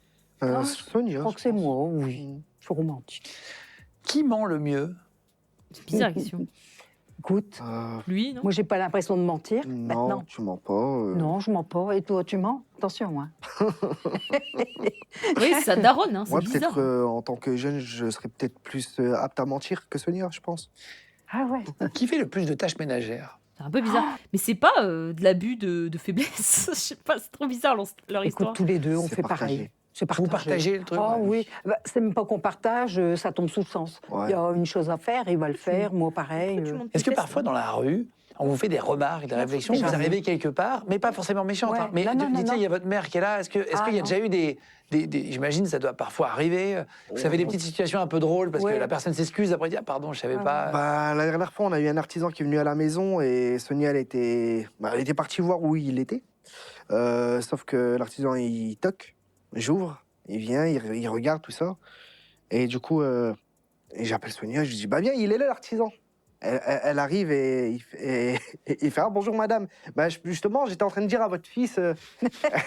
Sonia. Je crois que c'est moi, oui. Je suis romantique. Qui ment le mieux? C'est bizarre la question. Écoute, Lui, non? moi, j'ai pas l'impression de mentir. Non, Maintenant. tu mens pas. Non, je mens pas. Et toi, tu mens? Attention, hein. Oui, c'est sa daronne, hein, c'est Moi, bizarre. peut-être, en tant que jeune, je serais peut-être plus apte à mentir que Sonia, je pense. Ah ouais. Qui fait le plus de tâches ménagères? C'est un peu bizarre. Mais c'est pas de l'abus de faiblesse. Je sais pas, c'est trop bizarre leur histoire. Écoute, tous les deux, on C'est fait partagé. pareil. C'est Vous partagez le truc? Ah ouais. oui, c'est même pas qu'on partage, ça tombe sous le sens. Ouais. Il y a une chose à faire, il va le faire, moi pareil. Tu montes Est-ce que tes fesses, parfois, dans la rue, on vous fait des remarques, des réflexions, jamais. vous arrivez quelque part, mais pas forcément méchantes, Ouais. hein, mais Non, non, dites, non, il y a votre mère qui est là, est-ce qu'il Ah, y a non. déjà eu des j'imagine ça doit parfois arriver, vous savez, des petites situations un peu drôles, parce que Ouais. la personne s'excuse, après dit, ah pardon, je savais Ah, pas. Bah, la dernière fois, on a eu un artisan qui est venu à la maison et Sonia, elle était partie voir où il était. Sauf que l'artisan, il toque, j'ouvre, il vient, il regarde tout ça. Et du coup, et j'appelle Sonia, je lui dis, bah viens, il est là l'artisan. Elle arrive et il fait, ah bonjour madame. Bah, justement, j'étais en train de dire à votre fils,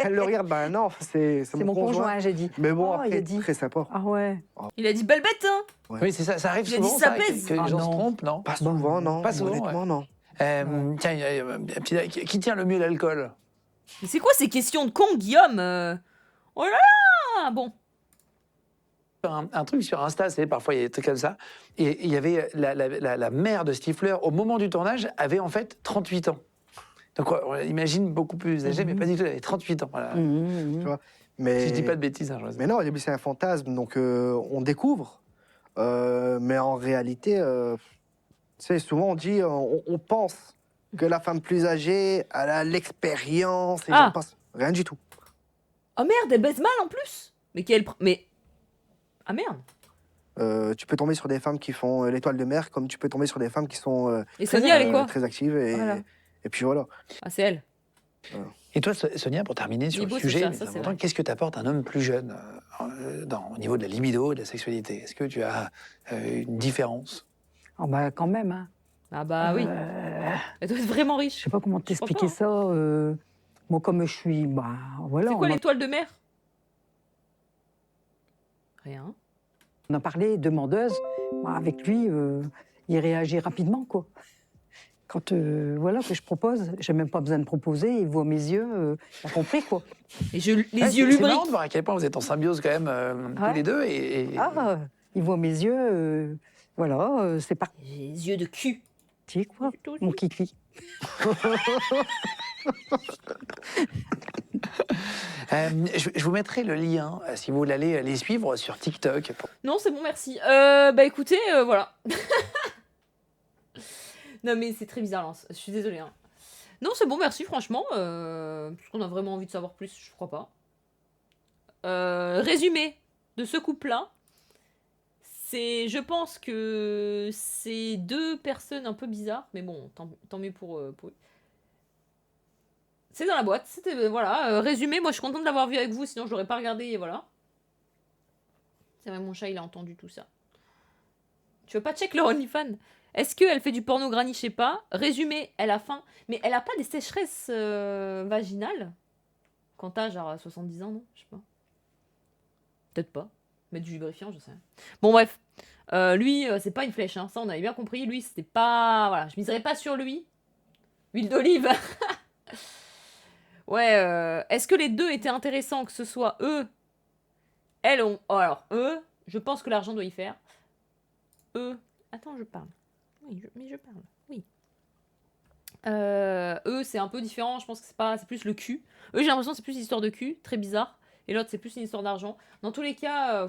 elle le regarde, bah non, c'est C'est mon conjoint, j'ai dit. Mais bon, Oh, il après, a dit. très sympa. Ah ouais. Il a dit belle bête, hein. Oui, c'est ça, ça arrive Il a dit souvent, ça ça, pèse. que les Ah, gens se non. trompent, non? Pas souvent, non. Pas souvent, Honnêtement, non. Tiens, un petit- qui tient le mieux l'alcool? Mais c'est quoi ces questions de con, Guillaume Oh là là. Bon. Un truc sur Insta, c'est parfois il y a des trucs comme ça. Et il y avait la mère de Stifler, au moment du tournage, avait en fait 38 ans. Donc on imagine beaucoup plus âgée, mais pas du tout, elle avait 38 ans. Voilà. Tu vois. Mais, Si je dis pas de bêtises, hein, je mais non, au début, c'est un fantasme, donc on découvre. Mais en réalité, tu sais, souvent on dit, on pense que la femme plus âgée, elle a l'expérience, et Ah. j'en passe. Rien du tout. Oh merde, elle baise mal en plus. Mais quelle... Mais... Ah merde. Tu peux tomber sur des femmes qui font l'étoile de mer, comme tu peux tomber sur des femmes qui sont Et Sonia, elle est quoi? très actives. Voilà. Et puis voilà. Ah, c'est elle. Et toi, Sonia, pour terminer sur Libo, le c'est sujet, ça, mais ça, c'est c'est important, vrai. qu'est-ce que t'apporte un homme plus jeune au niveau de la libido, de la sexualité? Est-ce que tu as une différence? Ah bah quand même, hein. Ah bah oui. Elle doit être vraiment Je riche. sais pas comment Je crois t'expliquer pas, ça. Moi, comme je suis, bah voilà. C'est quoi on, l'étoile de mer? Rien. on a parlé demandeuse. Bah, avec lui, il réagit rapidement, quoi. Quand voilà que je propose, j'ai même pas besoin de proposer. Il voit mes yeux, il a compris, quoi. Et les Ouais, yeux c'est marrant lubriques. de voir à quel point vous êtes en symbiose quand même tous Ouais. les deux. Et... Ah, il voit mes yeux, voilà, c'est parti, Les yeux de cul. quoi. Mon kiki. Je vous mettrai le lien, si vous voulez aller les suivre sur TikTok. Non, c'est bon, merci. Bah écoutez, voilà. Non, mais c'est très bizarre, Lance. Je suis désolée. Hein. Non, c'est bon, merci, franchement. Parce qu'on a vraiment envie de savoir plus, je crois pas. Résumé de ce couple-là. Je pense que c'est deux personnes un peu bizarres, mais bon, tant mieux pour eux. C'est dans la boîte, c'était, voilà, résumé, moi je suis contente de l'avoir vu avec vous, sinon je l'aurais pas regardé, et voilà. C'est vrai, mon chat, il a entendu tout ça. Tu veux pas check leur OnlyFans? Est-ce qu'elle fait du porno granny? Je sais pas. Résumé, elle a faim. Mais elle a pas des sécheresses vaginales? Quand t'as genre 70 ans, non? Je sais pas. Peut-être pas. Mettre du lubrifiant, je sais rien. Bon, bref. Lui, c'est pas une flèche, hein. Ça, on avait bien compris. Lui, c'était pas... Voilà, je miserais pas sur lui. Huile d'olive. Ouais, est-ce que les deux étaient intéressants, que ce soit eux? Elles ont... Oh, alors, eux, je pense que l'argent doit y faire. Eux... Attends, je parle. Oui, mais je parle. Oui. Eux, c'est un peu différent. Je pense que c'est plus le cul. Eux, j'ai l'impression que c'est plus une histoire de cul. Très bizarre. Et l'autre, c'est plus une histoire d'argent. Dans tous les cas...